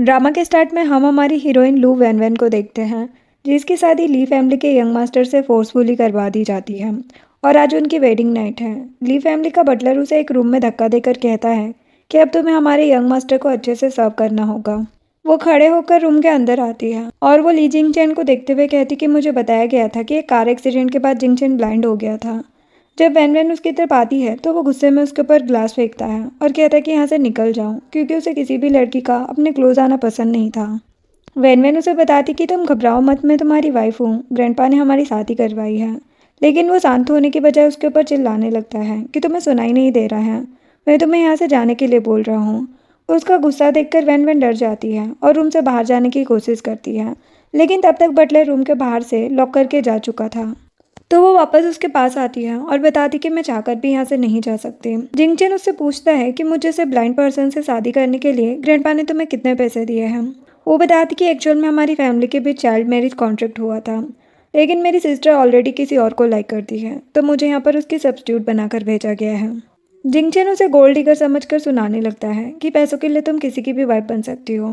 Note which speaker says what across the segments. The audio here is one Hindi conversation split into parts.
Speaker 1: ड्रामा के स्टार्ट में हम हमारी हीरोइन लू वैन को देखते हैं, जिसकी शादी ली फैमिली के यंग मास्टर से फोर्सफुली करवा दी जाती है और आज उनकी वेडिंग नाइट है। ली फैमिली का बटलर उसे एक रूम में धक्का देकर कहता है कि अब तुम्हें हमारे यंग मास्टर को अच्छे से सर्व करना होगा। वो खड़े होकर रूम के अंदर आती है और वो ली जिंगचैन को देखते हुए कहती कि मुझे बताया गया था कि एक कार एक्सीडेंट के बाद जिंगचैन ब्लाइंड हो गया था। जब वैन वैन उसकी तरफ आती है तो वो गुस्से में उसके ऊपर ग्लास फेंकता है और कहता है कि यहाँ से निकल जाओ, क्योंकि उसे किसी भी लड़की का अपने क्लोज आना पसंद नहीं था। वैन वैन उसे बताती कि तुम घबराओ मत, मैं तुम्हारी वाइफ हूँ, ग्रैंडपा ने हमारी शादी करवाई है। लेकिन वो शांत होने की बजाय उसके ऊपर चिल्लाने लगता है कि तुम्हें सुनाई नहीं दे रहा है, मैं तुम्हें यहाँ से जाने के लिए बोल रहा हूँ। उसका गुस्सा देखकर वैन वैन डर जाती है और रूम से बाहर जाने की कोशिश करती है, लेकिन तब तक बटलर रूम के बाहर से लॉक करके जा चुका था। तो वो वापस उसके पास आती है और बताती कि मैं चाहकर भी यहाँ से नहीं जा सकती। जिंगचैन उससे पूछता है कि मुझे से ब्लाइंड पर्सन से शादी करने के लिए ग्रैंडपा ने तुम्हें कितने पैसे दिए हैं। वो बताती कि एक्चुअल में हमारी फैमिली के बीच चाइल्ड मैरिज कॉन्ट्रैक्ट हुआ था, लेकिन मेरी सिस्टर ऑलरेडी किसी और को लाइक करती है, तो मुझे यहाँ पर उसकी सब्स्टिट्यूट बनाकर भेजा गया है। जिंगचैन उसे गोल्ड डिगर समझकर सुनाने लगता है कि पैसों के लिए तुम किसी की भी वाइफ बन सकती हो।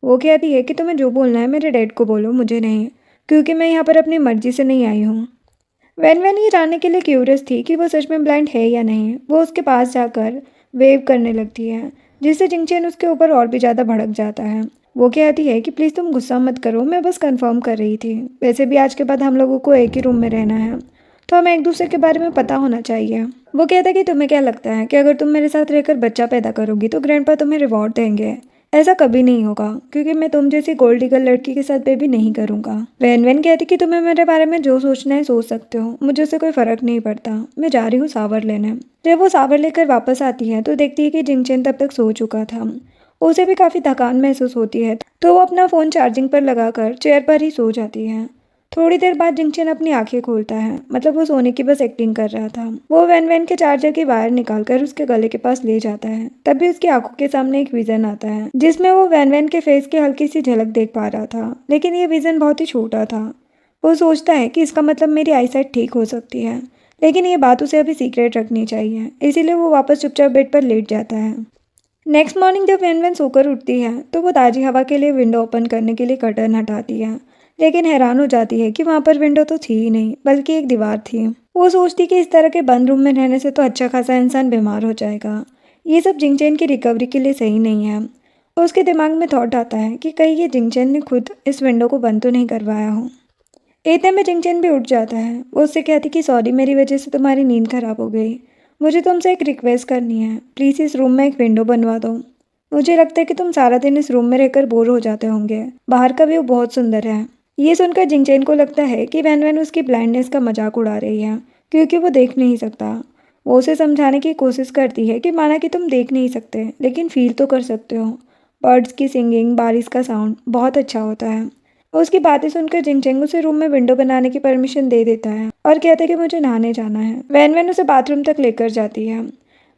Speaker 1: वो कहती है कि तुम्हें जो बोलना है मेरे डैड को बोलो, मुझे नहीं, क्योंकि मैं यहाँ पर अपनी मर्जी से नहीं आई हूँ। वैन वैन ये जानने के लिए क्यूरियस थी कि वो सच में ब्लाइंड है या नहीं। वो उसके पास जाकर वेव करने लगती है, जिससे जिंगचैन उसके ऊपर और भी ज़्यादा भड़क जाता है। वो कहती है कि प्लीज़ तुम गुस्सा मत करो, मैं बस कंफर्म कर रही थी। वैसे भी आज के बाद हम लोगों को एक ही रूम में रहना है, तो हमें एक दूसरे के बारे में पता होना चाहिए। वो कहता है कि तुम्हें क्या लगता है कि अगर तुम मेरे साथ रहकर बच्चा पैदा करोगी तो ग्रैंडपा तुम्हें रिवॉर्ड देंगे? ऐसा कभी नहीं होगा, क्योंकि मैं तुम जैसी गोल्ड डिगर लड़की के साथ बेबी नहीं करूंगा। वैन वैन कहती कि तुम्हें मेरे बारे में जो सोचना है सोच सकते हो, मुझे उससे कोई फर्क नहीं पड़ता, मैं जा रही हूँ सावर लेने। जब वो सावर लेकर वापस आती है तो देखती है कि जिंगचैन तब तक सो चुका था। उसे भी काफ़ी थकान महसूस होती है, तो वो अपना फ़ोन चार्जिंग पर लगाकर चेयर पर ही सो जाती है। थोड़ी देर बाद जिंगचैन अपनी आंखें खोलता है, मतलब वो सोने की बस एक्टिंग कर रहा था। वो वैन वैन के चार्जर की वायर निकालकर उसके गले के पास ले जाता है। तभी उसकी आंखों के सामने एक विजन आता है, जिसमें वो वैन वैन के फेस की हल्की सी झलक देख पा रहा था, लेकिन ये विजन बहुत ही छोटा था। वो सोचता है कि इसका मतलब मेरी आईसाइट ठीक हो सकती है, लेकिन ये बात उसे अभी सीक्रेट रखनी चाहिए, इसीलिए वो वापस चुपचाप बेड पर लेट जाता है। नेक्स्ट मॉर्निंग जब वैन वैन सोकर उठती है तो वो ताज़ी हवा के लिए विंडो ओपन करने के लिए कर्टन हटाती है, लेकिन हैरान हो जाती है कि वहाँ पर विंडो तो थी ही नहीं, बल्कि एक दीवार थी। वो सोचती कि इस तरह के बंद रूम में रहने से तो अच्छा खासा इंसान बीमार हो जाएगा। ये सब जिंगचैन की रिकवरी के लिए सही नहीं है। उसके दिमाग में थॉट आता है कि कहीं ये जिंगचैन ने खुद इस विंडो को बंद तो नहीं करवाया हो। इतने में जिंगचैन भी उठ जाता है। वो उससे कहती कि सॉरी, मेरी वजह से तुम्हारी नींद खराब हो गई। मुझे तुमसे एक रिक्वेस्ट करनी है, प्लीज़ इस रूम में एक विंडो बनवा दो। मुझे लगता है कि तुम सारा दिन इस रूम में रहकर बोर हो जाते होंगे, बाहर का व्यू बहुत सुंदर है। ये सुनकर जिंगचैन को लगता है कि वैन वैन उसकी ब्लाइंडनेस का मजाक उड़ा रही है, क्योंकि वो देख नहीं सकता। वो उसे समझाने की कोशिश करती है कि माना कि तुम देख नहीं सकते, लेकिन फील तो कर सकते हो। बर्ड्स की सिंगिंग, बारिश का साउंड बहुत अच्छा होता है। उसकी बातें सुनकर जिंगचैन उसे रूम में विंडो बनाने की परमिशन दे देता है और कहता है कि मुझे नहाने जाना है। वैन वैन उसे बाथरूम तक लेकर जाती है।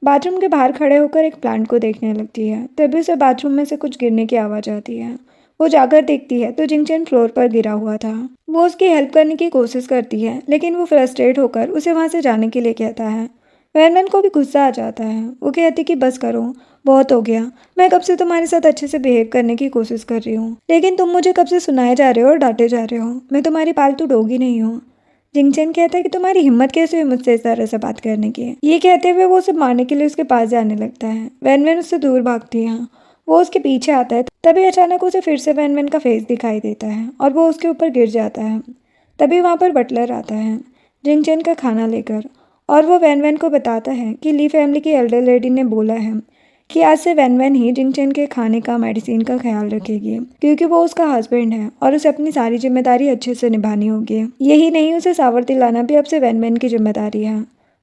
Speaker 1: बाथरूम के बाहर खड़े होकर एक प्लांट को देखने लगती है, तभी उसे बाथरूम में से कुछ गिरने की आवाज़ आती है। वो जाकर देखती है तो जिंगचैन फ्लोर पर गिरा हुआ था। वो उसकी हेल्प करने की कोशिश करती है, लेकिन वो फ्रस्ट्रेट होकर उसे वहाँ से जाने के लिए कहता है। वैन वैन को भी गुस्सा आ जाता है। वो कहती कि बस करो, बहुत हो गया, मैं कब से तुम्हारे साथ अच्छे से बिहेव करने की कोशिश कर रही हूँ, लेकिन तुम मुझे कब से सुनाए जा रहे हो और डांटे जा रहे हो। मैं तुम्हारी पालतू डॉगी नहीं हूँ। जिंगचैन कहता है कि तुम्हारी हिम्मत कैसे हुई मुझसे इस तरह से बात करने की। ये कहते हुए वो उसे मारने के लिए उसके पास जाने लगता है। वैन वैन उससे दूर भागती है। वो उसके पीछे आता है, तभी अचानक उसे फिर से वैन वैन का फेस दिखाई देता है और वो उसके ऊपर गिर जाता है। तभी वहाँ पर बटलर आता है जिंगचैन का खाना लेकर, और वो वैन वैन को बताता है कि ली फैमिली की एल्डर लेडी ने बोला है कि आज से वैन वैन ही जिंगचैन के खाने का, मेडिसिन का ख्याल रखेगी, क्योंकि वो उसका हस्बैंड है और उसे अपनी सारी जिम्मेदारी अच्छे से निभानी होगी। यही नहीं, उसे सावर दिलाना भी अब से वैन वैन की जिम्मेदारी है।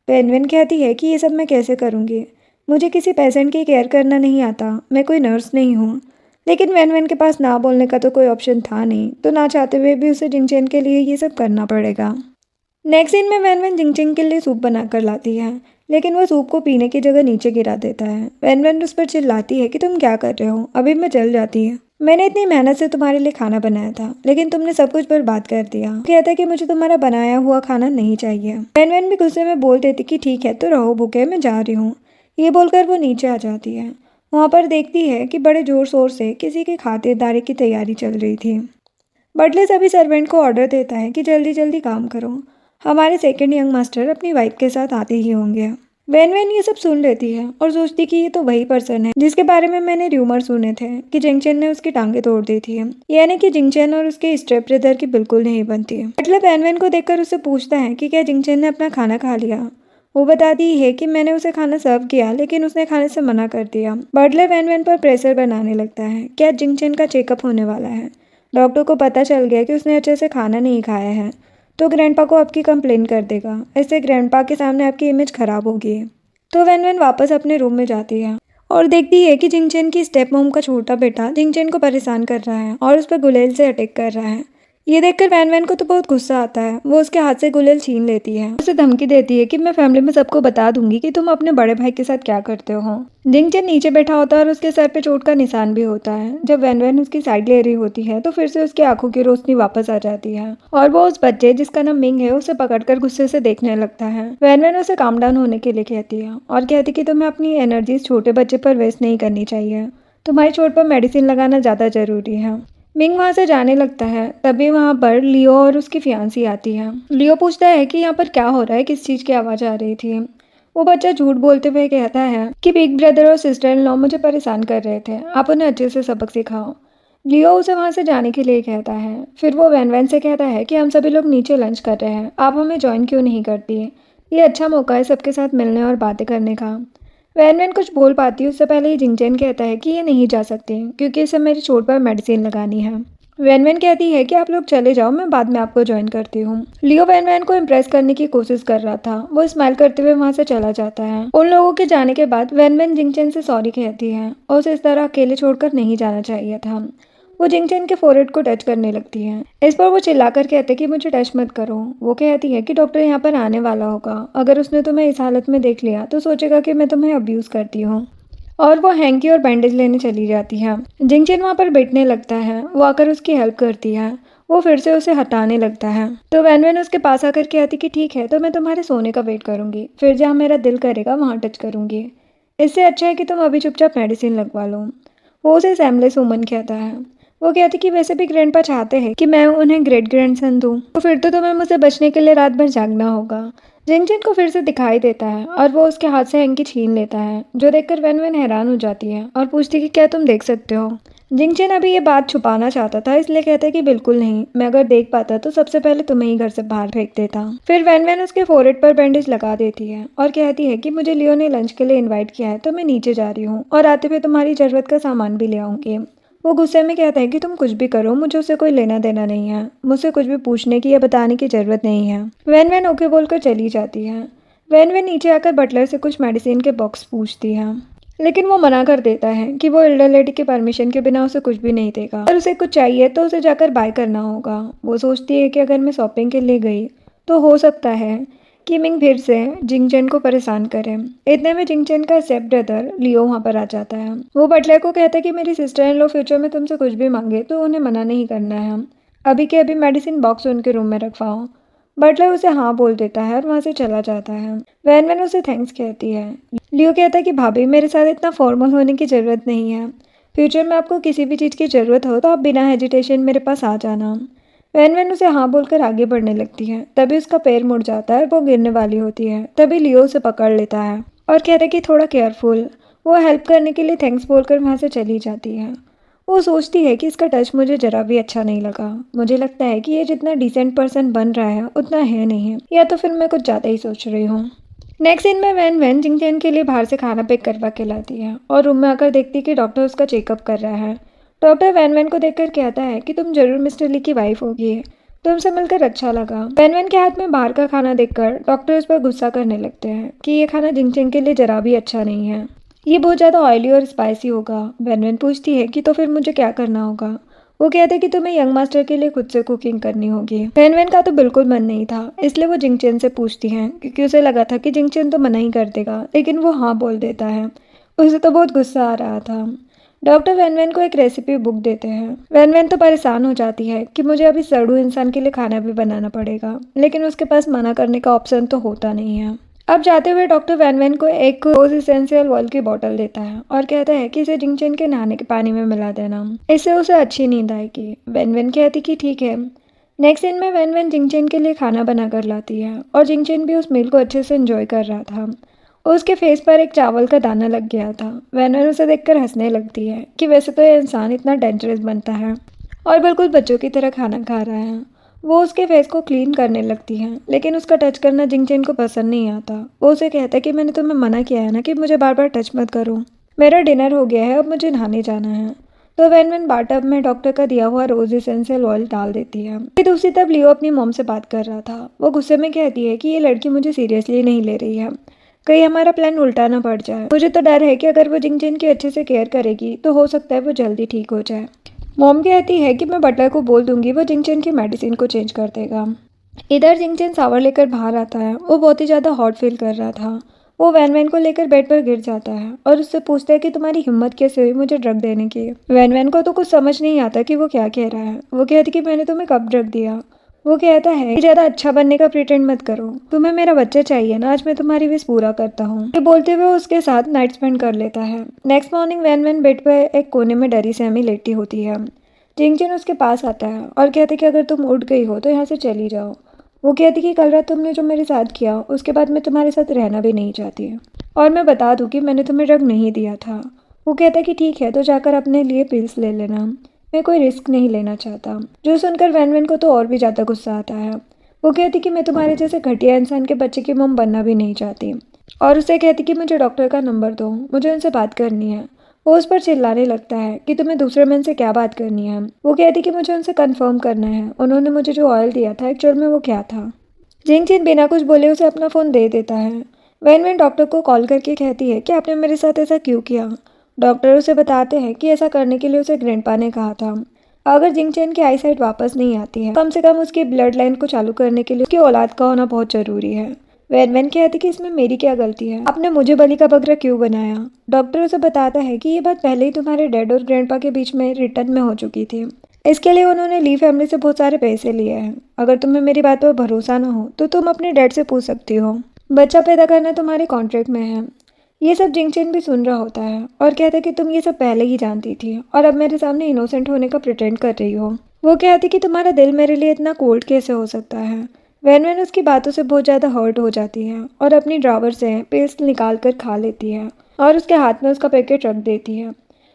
Speaker 1: वैन वैन कहती है कि ये सब मैं कैसे करूँगी, मुझे किसी पेशेंट की केयर करना नहीं आता, मैं कोई नर्स नहीं हूँ। लेकिन वैन वैन के पास ना बोलने का तो कोई ऑप्शन था नहीं, तो ना चाहते हुए भी उसे जिंगचैन के लिए ये सब करना पड़ेगा। नेक्स्ट सीन में वैन वैन जिंगचैन के लिए सूप बनाकर लाती है, लेकिन वो सूप को पीने की जगह नीचे गिरा देता है। वैन वैन उस पर चिल्लाती है कि तुम क्या कर रहे हो, अभी मैं जल जाती है। मैंने इतनी मेहनत से तुम्हारे लिए खाना बनाया था, लेकिन तुमने सब कुछ बर्बाद कर दिया। कहता है कि मुझे तुम्हारा बनाया हुआ खाना नहीं चाहिए। वैन वैन भी गुस्से में बोल देती कि ठीक है तो रहो भूखे, मैं जा रही हूँ। ये बोलकर वो नीचे आ जाती है। वहाँ पर देखती है कि बड़े जोर शोर से किसी की खातिरदारी की तैयारी चल रही थी। बटलर सभी सर्वेंट को ऑर्डर देता है कि जल्दी जल्दी काम करो, हमारे सेकंड यंग मास्टर अपनी वाइफ के साथ आते ही होंगे। वैन वैन ये सब सुन लेती है और सोचती कि ये तो वही पर्सन है जिसके बारे में मैंने र्यूमर सुने थे कि जिंगचन ने उसकी टांगे तोड़ दी थी, यानी कि जिंगचन और उसके स्टेप ब्रदर की बिल्कुल नहीं बनती। बटलर वैन वैन को देखकर उससे पूछता है कि क्या जिंगचन ने अपना खाना खा लिया। वो बताती है कि मैंने उसे खाना सर्व किया लेकिन उसने खाने से मना कर दिया। बटलर वैन वैन पर प्रेशर बनाने लगता है। क्या जिंगचन का चेकअप होने वाला है। डॉक्टर को पता चल गया कि उसने अच्छे से खाना नहीं खाया है तो ग्रैंडपा को आपकी कंप्लेन कर देगा। इससे ग्रैंडपा के सामने आपकी इमेज खराब होगी। तो वैन वैन वापस अपने रूम में जाती है और देखती है कि जिंगचन की स्टेप मॉम का छोटा बेटा जिंगचन को परेशान कर रहा है और उस पर गुलेल से अटैक कर रहा है। ये देखकर वैन वैन को तो बहुत गुस्सा आता है। वो उसके हाथ से गुलेल छीन लेती है, उसे धमकी देती है कि मैं फैमिली में सबको बता दूंगी कि तुम अपने बड़े भाई के साथ क्या करते हो। जिंगचन नीचे बैठा होता है और उसके सर पे चोट का निशान भी होता है। जब वैन वैन उसकी साइड ले रही होती है तो फिर से उसकी आंखों की रोशनी वापस आ जाती है और वो उस बच्चे जिसका नाम मिंग है उसे पकड़कर गुस्से से देखने लगता है। वैन वैन उसे काम डाउन होने के लिए कहती है और कहती कि तुम्हें अपनी एनर्जी छोटे बच्चे पर वेस्ट नहीं करनी चाहिए, तुम्हारी चोट पर मेडिसिन लगाना ज़्यादा जरूरी है। मिंग वहाँ से जाने लगता है। तभी वहाँ पर लियो और उसकी फियांसी आती है। लियो पूछता है कि यहाँ पर क्या हो रहा है, किस चीज़ की आवाज़ आ रही थी। वो बच्चा झूठ बोलते हुए कहता है कि बिग ब्रदर और सिस्टर इन लॉ मुझे परेशान कर रहे थे, आप उन्हें अच्छे से सबक सिखाओ। लियो उसे वहाँ से जाने के लिए कहता है। फिर वो वैन वैन से कहता है कि हम सभी लोग नीचे लंच कर रहे हैं, आप हमें ज्वाइन क्यों नहीं करती। ये अच्छा मौका है सबके साथ मिलने और बातें करने का। वैन वैन कुछ बोल पाती है उससे पहले ही जिंगचैन कहता है कि ये नहीं जा सकते क्योंकि इसे मेरी चोट पर मेडिसिन लगानी है। वैन वैन कहती है कि आप लोग चले जाओ, मैं बाद में आपको ज्वाइन करती हूँ। लियो वैन वैन को इम्प्रेस करने की कोशिश कर रहा था। वो स्माइल करते हुए वहाँ से चला जाता है। उन लोगों के जाने के बाद वैन वैन जिंगचैन से सॉरी कहती है और उसे इस तरह अकेले छोड़कर नहीं जाना चाहिए था। वो जिंगचैन के फोरहेड को टच करने लगती है। इस पर वो चिल्लाकर कहते कि मुझे टच मत करो। वो कहती है कि डॉक्टर यहाँ पर आने वाला होगा, अगर उसने तुम्हें इस हालत में देख लिया तो सोचेगा कि मैं तुम्हें अब्यूज़ करती हूँ। और वो हैंकी और बैंडेज लेने चली जाती है। जिंगचैन वहाँ पर बैठने लगता है। वो आकर उसकी हेल्प करती है। वो फिर से उसे हटाने लगता है तो वैन वैन उसके पास आकर कहती कि ठीक है तो मैं तुम्हारे सोने का वेट करूंगी, फिर जहाँ मेरा दिल करेगा वहाँ टच करूंगी। इससे अच्छा है कि तुम अभी चुपचाप मेडिसिन लगवा लो। वो उसे सैमलेस वुमन कहता है। वो कहती कि वैसे भी ग्रैंडपा चाहते हैं कि मैं उन्हें ग्रेट ग्रैंडसन दूँ, तो फिर तो तुम्हें मुझसे बचने के लिए रात भर जागना होगा। जिंगचैन को फिर से दिखाई देता है और वो उसके हाथ से हैंकी छीन लेता है, जो देखकर वैन वैन हैरान हो जाती है और पूछती कि क्या तुम देख सकते हो। जिंगचैन अभी ये बात छुपाना चाहता था इसलिए कहता है कि बिल्कुल नहीं, मैं अगर देख पाता तो सबसे पहले तुम्हें ही घर से बाहर फेंक देता। फिर वैन वैन उसके फोरहेड पर बैंडेज लगा देती है और कहती है कि मुझे लियो ने लंच के लिए इन्वाइट किया है तो मैं नीचे जा रही हूँ और आते हुए तुम्हारी जरूरत का सामान भी ले आऊंगी। वो गुस्से में कहता है कि तुम कुछ भी करो, मुझे उससे कोई लेना देना नहीं है, मुझसे कुछ भी पूछने की या बताने की जरूरत नहीं है। वैन वैन ओके बोलकर चली जाती है। वैन वैन नीचे आकर बटलर से कुछ मेडिसिन के बॉक्स पूछती है लेकिन वो मना कर देता है कि वो एल्डर लेडी के परमिशन के बिना उसे कुछ भी नहीं देगा। अगर उसे कुछ चाहिए तो उसे जाकर बाय करना होगा। वो सोचती है कि अगर मैं शॉपिंग के लिए गई तो हो सकता है कि मिंग फिर से जिंगचैन को परेशान करे। इतने में जिंगचैन का स्टेप ब्रदर लियो वहाँ पर आ जाता है। वो बटलर को कहता है कि मेरी सिस्टर इन लॉ फ्यूचर में तुमसे कुछ भी मांगे तो उन्हें मना नहीं करना है, अभी के अभी मेडिसिन बॉक्स उनके रूम में रखवाओ। बटलर उसे हाँ बोल देता है और वहाँ से चला जाता है। वैन वैन उसे थैंक्स कहती है। लियो कहता है कि भाभी मेरे साथ इतना फॉर्मल होने की ज़रूरत नहीं है, फ्यूचर में आपको किसी भी चीज़ की ज़रूरत हो तो आप बिना हेजिटेशन मेरे पास आ जाना। वैन वैन उसे हाँ बोलकर आगे बढ़ने लगती है। तभी उसका पैर मुड़ जाता है, वो गिरने वाली होती है। तभी लियो उसे पकड़ लेता है और कहता है कि थोड़ा केयरफुल। वो हेल्प करने के लिए थैंक्स बोलकर वहाँ से चली जाती है। वो सोचती है कि इसका टच मुझे जरा भी अच्छा नहीं लगा। मुझे लगता है कि ये जितना डिसेंट पर्सन बन रहा है उतना है नहीं, या तो फिर मैं कुछ ज़्यादा ही सोच रही हूँ। नेक्स्ट सीन में वैन वैन जिंगचैन के लिए बाहर से खाना पैक करवा के लाती है और रूम में आकर देखती है कि डॉक्टर उसका चेकअप कर रहा है। डॉक्टर वैन वैन को देखकर कहता है कि तुम जरूर मिस्टर ली की वाइफ होगी, तुमसे मिलकर अच्छा लगा। वैन वैन के हाथ में बाहर का खाना देखकर डॉक्टर उस पर गुस्सा करने लगते हैं कि ये खाना जिंगचैन के लिए जरा भी अच्छा नहीं है, ये बहुत ज़्यादा ऑयली और स्पाइसी होगा। वैन वैन पूछती है कि तो फिर मुझे क्या करना होगा। वो कहते हैं कि तुम्हें यंग मास्टर के लिए खुद से कुकिंग करनी होगी। वैन वैन का तो बिल्कुल मन नहीं था, इसलिए वो जिंगचैन से पूछती हैं क्योंकि उसे लगा था कि जिंगचैन तो मना ही कर देगा, लेकिन वो हाँ बोल देता है। उसे तो बहुत गुस्सा आ रहा था। डॉक्टर वैन वैन को एक रेसिपी बुक देते हैं। वैन वैन तो परेशान हो जाती है कि मुझे अभी सड़ू इंसान के लिए खाना भी बनाना पड़ेगा, लेकिन उसके पास मना करने का ऑप्शन तो होता नहीं है। अब जाते हुए डॉक्टर वैन वैन को एक रोज इसेंशियल ऑयल की बोतल देता है और कहता है कि इसे जिंगचेन के नहाने के पानी में मिला देना, इससे उसे अच्छी नींद आएगी। वैन वैन कहती कि ठीक है। नेक्स्ट सीन में वैन वैन जिंगचेन के लिए खाना बना कर लाती है और जिंगचेन भी उस मील को अच्छे से एंजॉय कर रहा था। उसके फेस पर एक चावल का दाना लग गया था। वैन वैन उसे देखकर हंसने लगती है कि वैसे तो ये इंसान इतना डेंजरस बनता है और बिल्कुल बच्चों की तरह खाना खा रहा है। वो उसके फेस को क्लीन करने लगती है, लेकिन उसका टच करना जिंगचेन को पसंद नहीं आता। वो उसे कहता है कि मैंने तुम्हें मना किया है ना कि मुझे बार बार टच मत करो। मेरा डिनर हो गया है, अब मुझे नहाने जाना है। तो वैन वैन बाथटब में डॉक्टर का दिया हुआ रोज एसेंशियल ऑयल डाल देती है। दूसरी तरफ लियो अपनी मॉम से बात कर रहा था। वो गुस्से में कहती है कि ये लड़की मुझे सीरियसली नहीं ले रही है, कहीं हमारा प्लान उल्टा ना पड़ जाए। मुझे तो डर है कि अगर वो जिंगचेन की अच्छे से केयर करेगी तो हो सकता है वो जल्दी ठीक हो जाए। मॉम कहती है कि मैं बटलर को बोल दूंगी, वो जिंगचेन की मेडिसिन को चेंज कर देगा। इधर जिंगचेन शावर लेकर बाहर आता है। वो बहुत ही ज़्यादा हॉट फील कर रहा था। वो वैन वैन को लेकर बेड पर गिर जाता है और उससे पूछता है कि तुम्हारी हिम्मत कैसे हुई मुझे ड्रग देने की। वैन वैन को तो कुछ समझ नहीं आता कि वो क्या कह रहा है। वो कहती कि मैंने तुम्हें कब ड्रग दिया। वो कहता है कि ज़्यादा अच्छा बनने का प्रिटेंड मत करो, तुम्हें मेरा बच्चा चाहिए ना, आज मैं तुम्हारी विश पूरा करता हूँ। ये बोलते हुए उसके साथ नाइट स्पेंड कर लेता है। Next morning Van Van bed पर एक कोने में डरी सहमी लेटी होती है। जिंगचेन उसके पास आता है और कहते कि अगर तुम उठ गई हो तो यहाँ से चली जाओ। वो कहती कि कल रात तुमने जो मेरे साथ किया उसके बाद मैं तुम्हारे साथ रहना भी नहीं चाहती, और मैं बता दूँ कि मैंने तुम्हें ड्रग नहीं दिया था। वो कहता कि ठीक है, तो जाकर अपने लिए पिल्स ले लेना, मैं कोई रिस्क नहीं लेना चाहता। जो सुनकर वैन वैन को तो और भी ज़्यादा गुस्सा आता है। वो कहती कि मैं तुम्हारे जैसे घटिया इंसान के बच्चे की मम बनना भी नहीं चाहती, और उसे कहती कि मुझे डॉक्टर का नंबर दो, मुझे उनसे बात करनी है। वो उस पर चिल्लाने लगता है कि तुम्हें दूसरे मैन से क्या बात करनी है। वो कहती कि मुझे उनसे कंफर्म करना है उन्होंने मुझे जो ऑयल दिया था एक्चुअल में वो क्या था। जिंगचेन बिना कुछ बोले उसे अपना फ़ोन दे देता है। वैन वैन डॉक्टर को कॉल करके कहती है कि आपने मेरे साथ ऐसा क्यों किया। डॉक्टर उसे बताते हैं कि ऐसा करने के लिए उसे ग्रैंडपा ने कहा था अगर जिंगचेन की आई साइट वापस नहीं आती है कम से कम उसकी ब्लड लाइन को चालू करने के लिए उसकी औलाद का होना बहुत ज़रूरी है। वैन वैन कहती कि इसमें मेरी क्या गलती है, आपने मुझे बलि का बकरा क्यों बनाया। डॉक्टर उसे बताता है कि ये बात पहले ही तुम्हारे डैड और ग्रैंडपा के बीच में रिटर्न में हो चुकी थी, इसके लिए उन्होंने ली फैमिली से बहुत सारे पैसे लिए हैं। अगर तुम्हें मेरी बात पर भरोसा ना हो तो तुम अपने डैड से पूछ सकती हो, बच्चा पैदा करना तुम्हारे कॉन्ट्रैक्ट में है। ये सब जिंगचेन भी सुन रहा होता है और कहता है कि तुम ये सब पहले ही जानती थी और अब मेरे सामने इनोसेंट होने का प्रिटेंड कर रही हो। वो कहती कि तुम्हारा दिल मेरे लिए इतना कोल्ड कैसे हो सकता है। वैन वैन उसकी बातों से बहुत ज़्यादा हर्ट हो जाती है और अपनी ड्रावर से पेस्ट निकाल कर खा लेती है और उसके हाथ में उसका पैकेट रख देती है।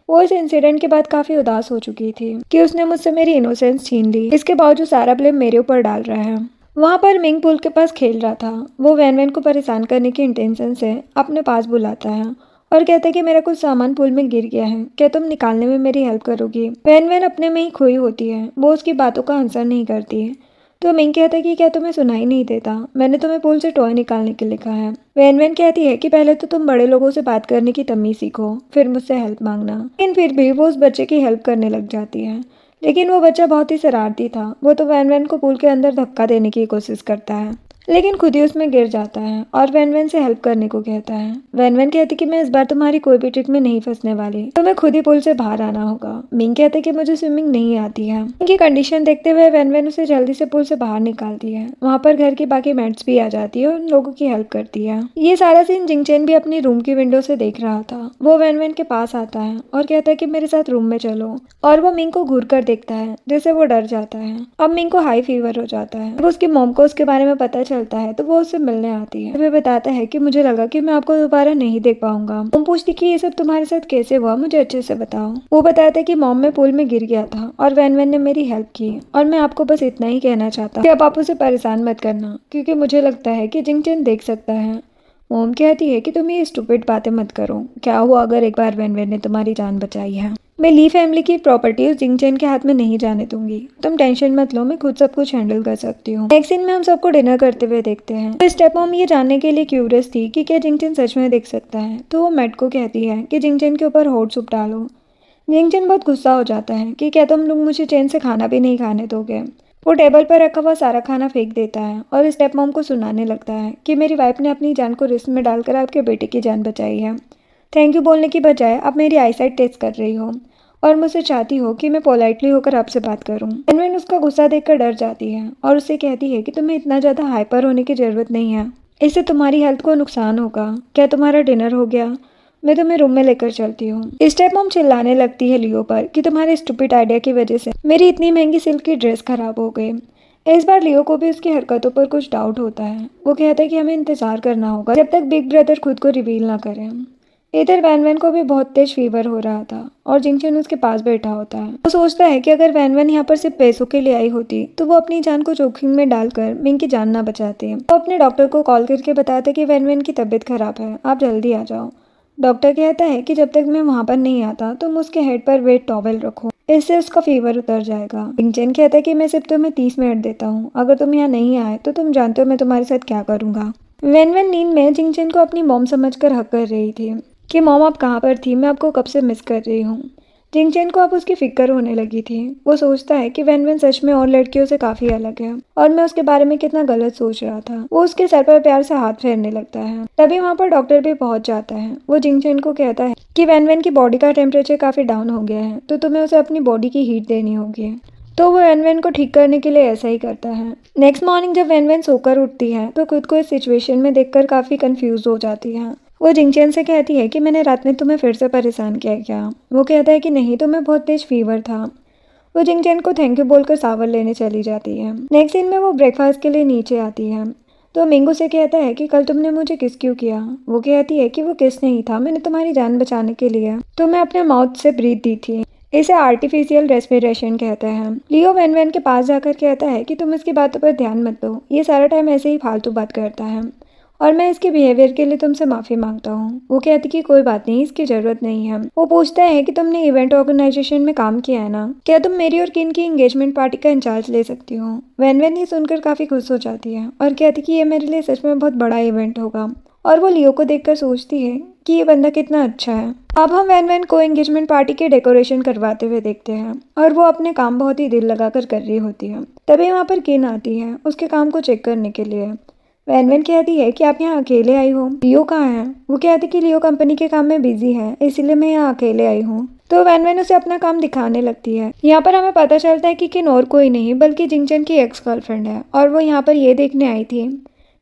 Speaker 1: वो इस इंसिडेंट के बाद काफ़ी उदास हो चुकी थी कि उसने मुझसे मेरी इनोसेंस छीन ली, इसके बावजूद सारा ब्लेम मेरे ऊपर डाल रहा है। वहाँ पर मिंग पूल के पास खेल रहा था। वो वैन वैन को परेशान करने की इंटेंशन से अपने पास बुलाता है और कहता है कि मेरा कुछ सामान पूल में गिर गया है, क्या तुम निकालने में मेरी हेल्प करोगी। वैन वैन अपने में ही खोई होती है, वो उसकी बातों का आंसर नहीं करती है। तो मिंग कहता है कि क्या तुम्हें सुनाई नहीं देता, मैंने तुम्हें पूल से टॉय निकालने के लिए कहा है। वैन वैन कहती है कि पहले तो तुम बड़े लोगों से बात करने की तमीज़ सीखो, फिर मुझसे हेल्प मांगना। लेकिन फिर भी वो उस बच्चे की हेल्प करने लग जाती है, लेकिन वो बच्चा बहुत ही शरारती था। वो तो वैन वैन को पूल के अंदर धक्का देने की कोशिश करता है, लेकिन खुद ही उसमें गिर जाता है और वैन वैन से हेल्प करने को कहता है। वैन वैन कहती कि मैं इस बार तुम्हारी कोई भी ट्रिक में नहीं फंसने वाली, तुम्हें खुद ही पुल से बाहर आना होगा। मिंग कहते कि मुझे स्विमिंग नहीं आती है। इनकी कंडीशन देखते हुए वैन वैन उसे जल्दी से पुल से बाहर निकालती है। वहाँ पर घर की बाकी मेट्स भी आ जाती है और उन लोगों की हेल्प करती है। ये सारा सीन जिंगचेन भी अपनी रूम की विंडो से देख रहा था। वो वैन वैन के पास आता है और कहता है कि मेरे साथ रूम में चलो, और वो मिंग को घूर कर देखता है जिससे वो डर जाता है। अब मिंग को हाई फीवर हो जाता है। जब उसकी मॉम को उसके बारे में पता चलता है तो वो उससे मिलने आती है। वे बताता है कि मुझे लगा कि मैं आपको दोबारा नहीं देख पाऊंगा। मॉम पूछती कि ये सब तुम्हारे साथ कैसे हुआ, मुझे अच्छे से बताओ। वो बताता है कि मॉम में पूल में गिर गया था और वैन वैन ने मेरी हेल्प की, और मैं आपको बस इतना ही कहना चाहता कि अब आप उसे परेशान मत करना, क्योंकि मुझे लगता है कि जिंगचेन देख सकता है। मॉम कहती है कि तुम ये स्टूपिड बातें मत करो, क्या हुआ अगर एक बार वैन वैन ने तुम्हारी जान बचाई है। मैं ली फैमिली की प्रॉपर्टी उस जिंगचेन के हाथ में नहीं जाने दूंगी, तुम टेंशन मत लो, मैं खुद सब कुछ हैंडल कर सकती हूँ। नेक्स्ट सीन में हम सबको डिनर करते हुए देखते हैं। तो स्टेप मॉम ये जानने के लिए क्यूरियस थी कि क्या जिंगचेन सच में देख सकता है, तो वो मैट को कहती है कि जिंगचेन के ऊपर हॉट सूप डालो। जिंगचेन बहुत गुस्सा हो जाता है कि क्या तुम लोग मुझे चैन से खाना भी नहीं खाने दोगे। वो टेबल पर रखा हुआ सारा खाना फेंक देता है और स्टेप मॉम को सुनाने लगता है कि मेरी वाइफ ने अपनी जान को रिस्क में डालकर आपके बेटे की जान बचाई है। थैंक यू बोलने की बजाय आप मेरी आईसाइट टेस्ट कर रही हो और मुझसे चाहती हो कि मैं पोलाइटली होकर आपसे बात करूं। एनविन उसका गुस्सा देखकर डर जाती है और उससे कहती है कि तुम्हें इतना ज़्यादा हाइपर होने की ज़रूरत नहीं है। इससे तुम्हारी हेल्थ को नुकसान होगा। क्या तुम्हारा डिनर हो गया? मैं तुम्हें रूम में लेकर चलती हूँ। इस टाइप मॉम चिल्लाने लगती है लियो पर कि तुम्हारे स्टूपिड आइडिया की वजह से मेरी इतनी महंगी सिल्क की ड्रेस खराब हो गई। इस बार लियो को भी उसकी हरकतों पर कुछ डाउट होता है। वो कहता है कि हमें इंतजार करना होगा जब तक बिग ब्रदर खुद को रिवील ना करे। इधर वैन वैन को भी बहुत तेज फीवर हो रहा था और जिंगचन उसके पास बैठा होता है। वो सोचता है कि अगर वैन वैन यहाँ पर सिर्फ पैसों के लिए आई होती तो वो अपनी जान को जोखिम में डालकर मिंग की जान ना बचाती। वो अपने डॉक्टर को कॉल करके बताते कि वैन वैन की तबीयत खराब है, आप जल्दी आ जाओ। डॉक्टर कहता है कि जब तक मैं वहां पर नहीं आता तुम उसके हेड पर वेट टॉवेल रखो, इससे उसका फीवर उतर जाएगा। जिंगचन कहता है कि मैं सिर्फ तुम्हें 30 मिनट देता हूँ, अगर तुम यहाँ नहीं आए तो तुम जानते हो मैं तुम्हारे साथ क्या करूंगा। वैन वैन नींद में जिंगचन को अपनी मॉम समझकर हक कर रही थी कि मॉम आप कहाँ पर थी, मैं आपको कब से मिस कर रही हूँ। जिंगचन को अब उसकी फिक्र होने लगी थी। वो सोचता है कि वैन वैन सच में और लड़कियों से काफी अलग है और मैं उसके बारे में कितना गलत सोच रहा था। वो उसके सर पर प्यार से हाथ फेरने लगता है। तभी वहाँ पर डॉक्टर भी पहुंच जाता है। वो जिंगचन को कहता है कि वैन वैन की बॉडी का टेम्परेचर काफी डाउन हो गया है तो तुम्हें उसे अपनी बॉडी की हीट देनी होगी। तो वो वैन वैन को ठीक करने के लिए ऐसा ही करता है। नेक्स्ट मॉर्निंग जब वैन वैन सोकर उठती है तो खुद को इस सिचुएशन में देखकर काफी कंफ्यूज हो जाती है। वो जिंगचन से कहती है कि मैंने रात में तुम्हें फिर से परेशान किया क्या? वो कहता है कि नहीं, तुम्हें बहुत तेज फीवर था। वो जिंगचन को थैंक यू बोलकर सावर लेने चली जाती है। नेक्स्ट सीन में वो ब्रेकफास्ट के लिए नीचे आती है तो मिंगू से कहता है कि कल तुमने मुझे किस क्यों किया? वो कहती है कि वो किस नहीं था, मैंने तुम्हारी जान बचाने के लिए तुम्हें अपने माउथ से ब्रीथ दी थी। इसे आर्टिफिशियल रेस्पिरेशन कहते हैं। लियो वैन वैन के पास जाकर कहता है कि तुम इसकी बातों पर ध्यान मत दो, ये सारा टाइम ऐसे ही फालतू बात करता है और मैं इसके बिहेवियर के लिए तुमसे माफ़ी मांगता हूँ। वो कहती कि कोई बात नहीं, इसकी ज़रूरत नहीं है। वो पूछता है कि तुमने इवेंट ऑर्गेनाइजेशन में काम किया है ना, क्या तुम मेरी और किन की एंगेजमेंट पार्टी का इंचार्ज ले सकती हो? वैन वैन ये सुनकर काफ़ी खुश हो जाती है और कहती कि ये मेरे लिए सच में बहुत बड़ा इवेंट होगा। और वो लियो को देखकर सोचती है कि ये बंदा कितना अच्छा है। अब हम वैन वैन को एंगेजमेंट पार्टी के डेकोरेशन करवाते हुए देखते हैं और वो अपने काम बहुत ही दिल लगाकर कर रही होती है। तभी वहाँ पर किन आती है उसके काम को चेक करने के लिए। वैन वैन कहती है कि आप यहाँ अकेले आई हो, लियो कहाँ है? वो कहती कि लियो कंपनी के काम में बिजी है इसलिए मैं यहाँ अकेले आई हूँ। तो वैन वैन उसे अपना काम दिखाने लगती है। यहाँ पर हमें पता चलता है कि किन और कोई नहीं बल्कि जिंगचन की एक्स गर्लफ्रेंड है और वो यहाँ पर ये देखने आई थी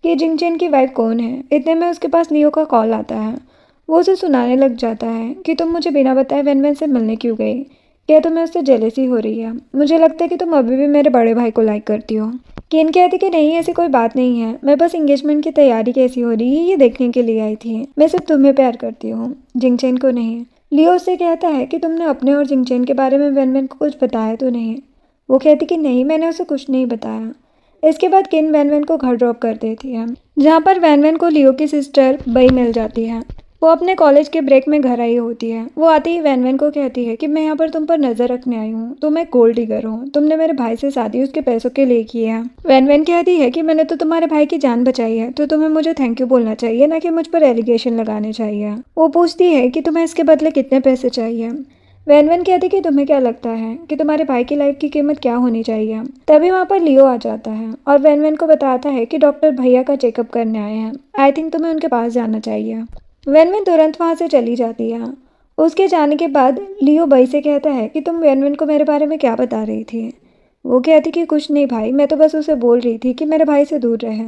Speaker 1: कि जिंगचन की वाइफ कौन है। इतने में उसके पास लियो का कॉल आता है। वो उसे सुनाने लग जाता है कि तुम मुझे बिना बताए वैन वैन से मिलने क्यों गई? क्या तुम्हें उससे जेलेसी हो रही है? मुझे लगता है कि तुम अभी भी मेरे बड़े भाई को लाइक करती हो। किन कहती कि नहीं, ऐसी कोई बात नहीं है, मैं बस एंगेजमेंट की तैयारी कैसी हो रही है ये देखने के लिए आई थी। मैं सिर्फ तुम्हें प्यार करती हूँ, जिंगचन को नहीं। लियो उससे कहता है कि तुमने अपने और जिंगचन के बारे में वैन वैन को कुछ बताया तो नहीं? वो कहती कि नहीं, मैंने उसे कुछ नहीं बताया। इसके बाद किन वैन वैन को घर ड्रॉप कर देती है जहाँ पर वैन वैन को लियो की सिस्टर बई मिल जाती है। वो अपने कॉलेज के ब्रेक में घर आई होती है। वो आती ही वैन वैन को कहती है कि मैं यहाँ पर तुम पर नजर रखने आई हूँ, तुम एक गोल्ड डिगर हो, तुमने मेरे भाई से शादी उसके पैसों के लिए की है। वैन वैन कहती है कि मैंने तो तुम्हारे भाई की जान बचाई है तो तुम्हें मुझे थैंक यू बोलना चाहिए, ना कि मुझ पर एलिगेशन लगाने चाहिए। वो पूछती है कि तुम्हें इसके बदले कितने पैसे चाहिए। वैन वैन कहती कि तुम्हें क्या लगता है कि तुम्हारे भाई की लाइफ की कीमत क्या होनी चाहिए। तभी वहाँ पर लियो आ जाता है और वैन वैन को बताता है कि डॉक्टर भैया का चेकअप करने आए हैं, आई थिंक तुम्हें उनके पास जाना चाहिए। वैन वैन तुरंत वहाँ से चली जाती है। उसके जाने के बाद लियो बई से कहता है कि तुम वैन वैन को मेरे बारे में क्या बता रही थी? वो कहती कि कुछ नहीं भाई, मैं तो बस उसे बोल रही थी कि मेरे भाई से दूर रहे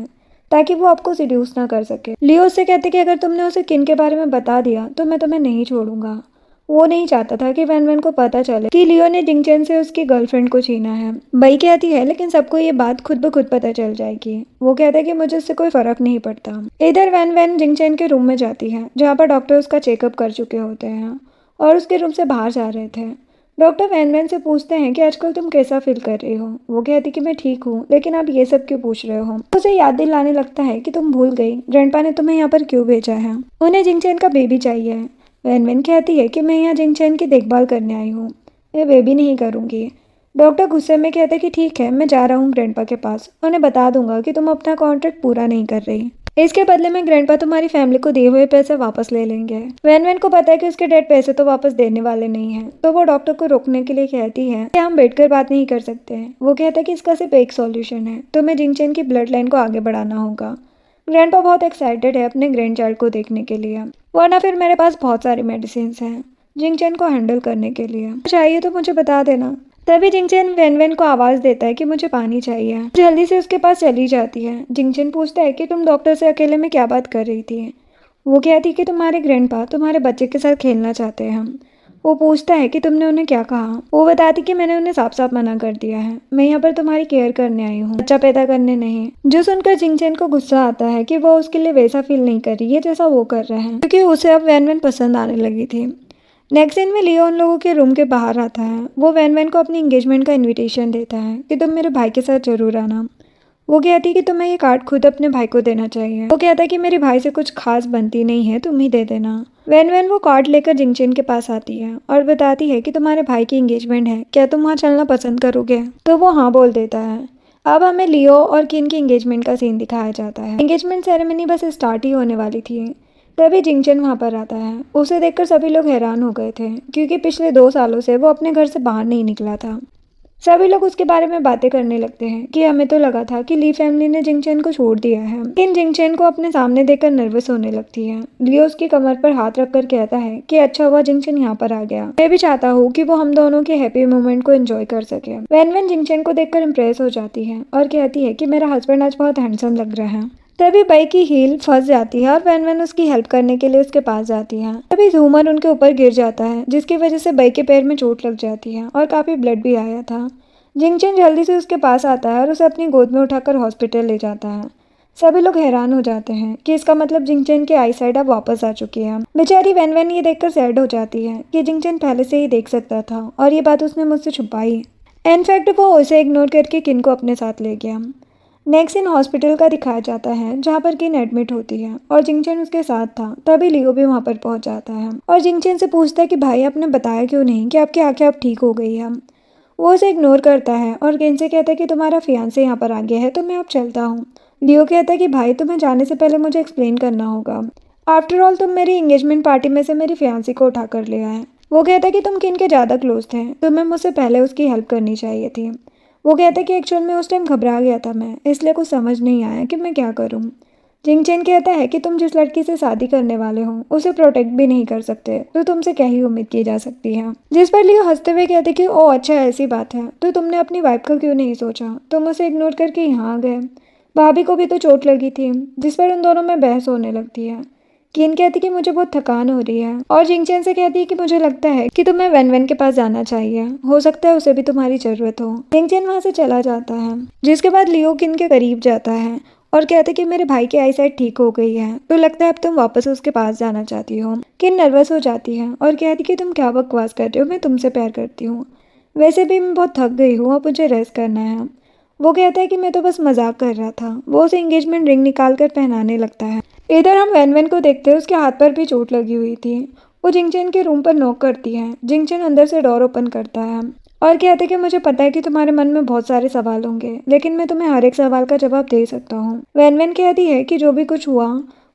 Speaker 1: ताकि वो आपको सिड्यूस ना कर सके। लियो उससे कहते कि अगर तुमने उसे किन के बारे में बता दिया तो मैं तुम्हें नहीं छोड़ूंगा। वो नहीं चाहता था कि वैन वैन को पता चले कि लियो ने जिंगचन से उसकी गर्लफ्रेंड को छीना है। बई कहती है लेकिन सबको ये बात खुद ब खुद पता चल जाएगी। वो कहता है कि मुझे इससे कोई फर्क नहीं पड़ता। इधर वैन वैन जिंगचन के रूम में जाती है जहाँ पर डॉक्टर उसका चेकअप कर चुके होते हैं और उसके रूम से बाहर जा रहे थे। डॉक्टर वैन वैन से पूछते हैं कि आजकल तुम कैसा फील कर रही हो? वो कहती कि मैं ठीक हूँ, लेकिन आप ये सब क्यों पूछ रहे हो? उसे याद दिलाने लगता है कि तुम भूल गई ग्रैंडपा ने तुम्हें यहाँ पर क्यों भेजा है, उन्हें जिंगचन का बेबी चाहिए। वैन वैन कहती है कि मैं यहाँ जिंगचन की देखभाल करने आई हूँ, मैं बेबी नहीं करूँगी। डॉक्टर गुस्से में कहते कि ठीक है, मैं जा रहा हूँ ग्रैंडपा के पास, उन्हें बता दूंगा कि तुम अपना कॉन्ट्रैक्ट पूरा नहीं कर रही। इसके बदले में ग्रैंडपा तुम्हारी फैमिली को दिए हुए पैसे वापस ले लेंगे। वैन वैन को पता है कि उसके डैड पैसे तो वापस देने वाले नहीं हैं, तो वो डॉक्टर को रोकने के लिए कहती है कि हम बैठकर बात नहीं कर सकते हैं। वो कहता है कि इसका सिर्फ एक सॉल्यूशन है, तुम्हें जिंगचन की ब्लड लाइन को आगे बढ़ाना होगा। ग्रैंडपा बहुत एक्साइटेड है अपने ग्रैंड चाइल्ड को देखने के लिए, वरना फिर मेरे पास बहुत सारी मेडिसिन हैं जिंगचन को हैंडल करने के लिए, चाहिए तो मुझे बता देना। तभी जिंगचन वैन वैन को आवाज़ देता है कि मुझे पानी चाहिए। जल्दी से उसके पास चली जाती है। जिंगचन पूछता है कि तुम डॉक्टर से अकेले में क्या बात कर रही थी। वो कहती कि तुम्हारे ग्रैंडपा तुम्हारे बच्चे के साथ खेलना चाहते हैं। वो पूछता है कि तुमने उन्हें क्या कहा। वो बताती कि मैंने उन्हें साफ साफ मना कर दिया है, मैं यहाँ पर तुम्हारी केयर करने आई हूँ, बच्चा पैदा करने नहीं। जो सुनकर जिंगचन को गुस्सा आता है कि वो उसके लिए वैसा फील नहीं कर रही है जैसा वो कर रहे हैं, क्योंकि उसे अब वैन वैन पसंद आने लगी थी। नेक्स्ट सीन में लियो उन लोगों के रूम के बाहर आता है। वो वैन वैन को अपनी एंगेजमेंट का इनविटेशन देता है कि तुम मेरे भाई के साथ जरूर आना। वो कहती है कि तुम्हें ये कार्ड खुद अपने भाई को देना चाहिए। वो कहता है कि मेरे भाई से कुछ खास बनती नहीं है, तुम ही दे देना। वैन वैन वो कार्ड लेकर जिंगचन के पास आती है और बताती है कि तुम्हारे भाई की एंगेजमेंट है, क्या तुम वहाँ चलना पसंद करोगे। तो वो हाँ बोल देता है। अब हमें लियो और किन की एंगेजमेंट का सीन दिखाया जाता है। एंगेजमेंट सेरेमनी बस स्टार्ट ही होने वाली थी, तभी जिंगचन वहाँ पर आता है। उसे देखकर सभी लोग हैरान हो गए थे, क्योंकि पिछले 2 सालों से वो अपने घर से बाहर नहीं निकला था। सभी लोग उसके बारे में बातें करने लगते हैं कि हमें तो लगा था कि ली फैमिली ने जिंगचन को छोड़ दिया है, लेकिन जिंगचन को अपने सामने देखकर नर्वस होने लगती है। लियो उसकी कमर पर हाथ रखकर कहता है कि अच्छा हुआ जिंगचन यहाँ पर आ गया, मैं भी चाहता हूँ कि वो हम दोनों के हैप्पी मोमेंट को एंजॉय कर सके। वैन वैन जिंगचन को देखकर इम्प्रेस हो जाती है और कहती है कि मेरा हस्बैंड आज बहुत हैंडसम लग रहा है। तभी बाइक की हील फंस जाती है और वैन वैन उसकी हेल्प करने के लिए उसके पास जाती है। तभी झूमर उनके ऊपर गिर जाता है, जिसकी वजह से बाइक के पैर में चोट लग जाती है और काफी ब्लड भी आया था। जिंगचन जल्दी से उसके पास आता है और उसे अपनी गोद में उठाकर हॉस्पिटल ले जाता है। सभी लोग हैरान हो जाते हैं कि इसका मतलब जिंगचन की आई साइट अब वापस आ चुकी है। बेचारी वैन वैन ये देखकर सैड हो जाती है कि जिंगचन पहले से ही देख सकता था और ये बात उसने मुझसे छुपाई। इनफैक्ट वो उसे इग्नोर करके किन को अपने साथ ले गया। नेक्स्ट इन हॉस्पिटल का दिखाया जाता है, जहाँ पर किन एडमिट होती है और जिंगचन उसके साथ था। तभी लियो भी वहाँ पर पहुँच जाता है और जिंगचन से पूछता है कि भाई आपने बताया क्यों नहीं कि आपकी आंखें अब ठीक हो गई है। वो उसे इग्नोर करता है और किन से कहता है कि तुम्हारा फियांसे यहाँ पर आ गया है, तो मैं अब चलता हूँ। लियो कहता है कि भाई तुम्हें जाने से पहले मुझे एक्सप्लेन करना होगा। आफ्टर ऑल तुम मेरी एंगेजमेंट पार्टी में से मेरी फियांसी को उठा कर ले आए। वो कहता है कि तुम किन के ज़्यादा क्लोज थे, तुम्हें मुझसे पहले उसकी हेल्प करनी चाहिए थी। वो कहता है कि एक्चुअल में उस टाइम घबरा गया था मैं, इसलिए कुछ समझ नहीं आया कि मैं क्या करूँ। जिंगचन कहता है कि तुम जिस लड़की से शादी करने वाले हो उसे प्रोटेक्ट भी नहीं कर सकते, तो तुमसे क्या ही उम्मीद की जा सकती है। जिस पर लियो हंसते हुए कहते कि ओ अच्छा ऐसी बात है, तो तुमने अपनी वाइफ का क्यों नहीं सोचा, तुम उसे इग्नोर करके यहाँ आ गए। भाभी को भी तो चोट लगी थी। जिस पर उन दोनों में बहस होने लगती है। किन कहती कि मुझे बहुत थकान हो रही है और जिंगचन से कहती है कि मुझे लगता है कि तुम्हें वैन वैन के पास जाना चाहिए, हो सकता है उसे भी तुम्हारी जरूरत हो। जिंगचन वहां से चला जाता है, जिसके बाद लियो किन के करीब जाता है और कहते कि मेरे भाई की आई साइट ठीक हो गई है, तो लगता है अब तुम वापस उसके पास जाना चाहती हो। किन नर्वस हो जाती है और कहती कि तुम क्या बकवास कर रहे हो, मैं तुमसे प्यार करती हूँ, वैसे भी मैं बहुत थक गई हूँ, अब मुझे रेस्ट करना है। वो कहता है कि मैं तो बस मजाक कर रहा था। वो उसे एंगेजमेंट रिंग निकाल कर पहनाने लगता है। इधर हम वैन वैन को देखते हैं, उसके हाथ पर भी चोट लगी हुई थी। वो जिंगचन के रूम पर नॉक करती है। जिंगचन अंदर से डोर ओपन करता है और कहते कि मुझे पता है कि तुम्हारे मन में बहुत सारे सवाल होंगे, लेकिन मैं तुम्हें हर एक सवाल का जवाब दे सकता हूँ। वैन वैन कहती है कि जो भी कुछ हुआ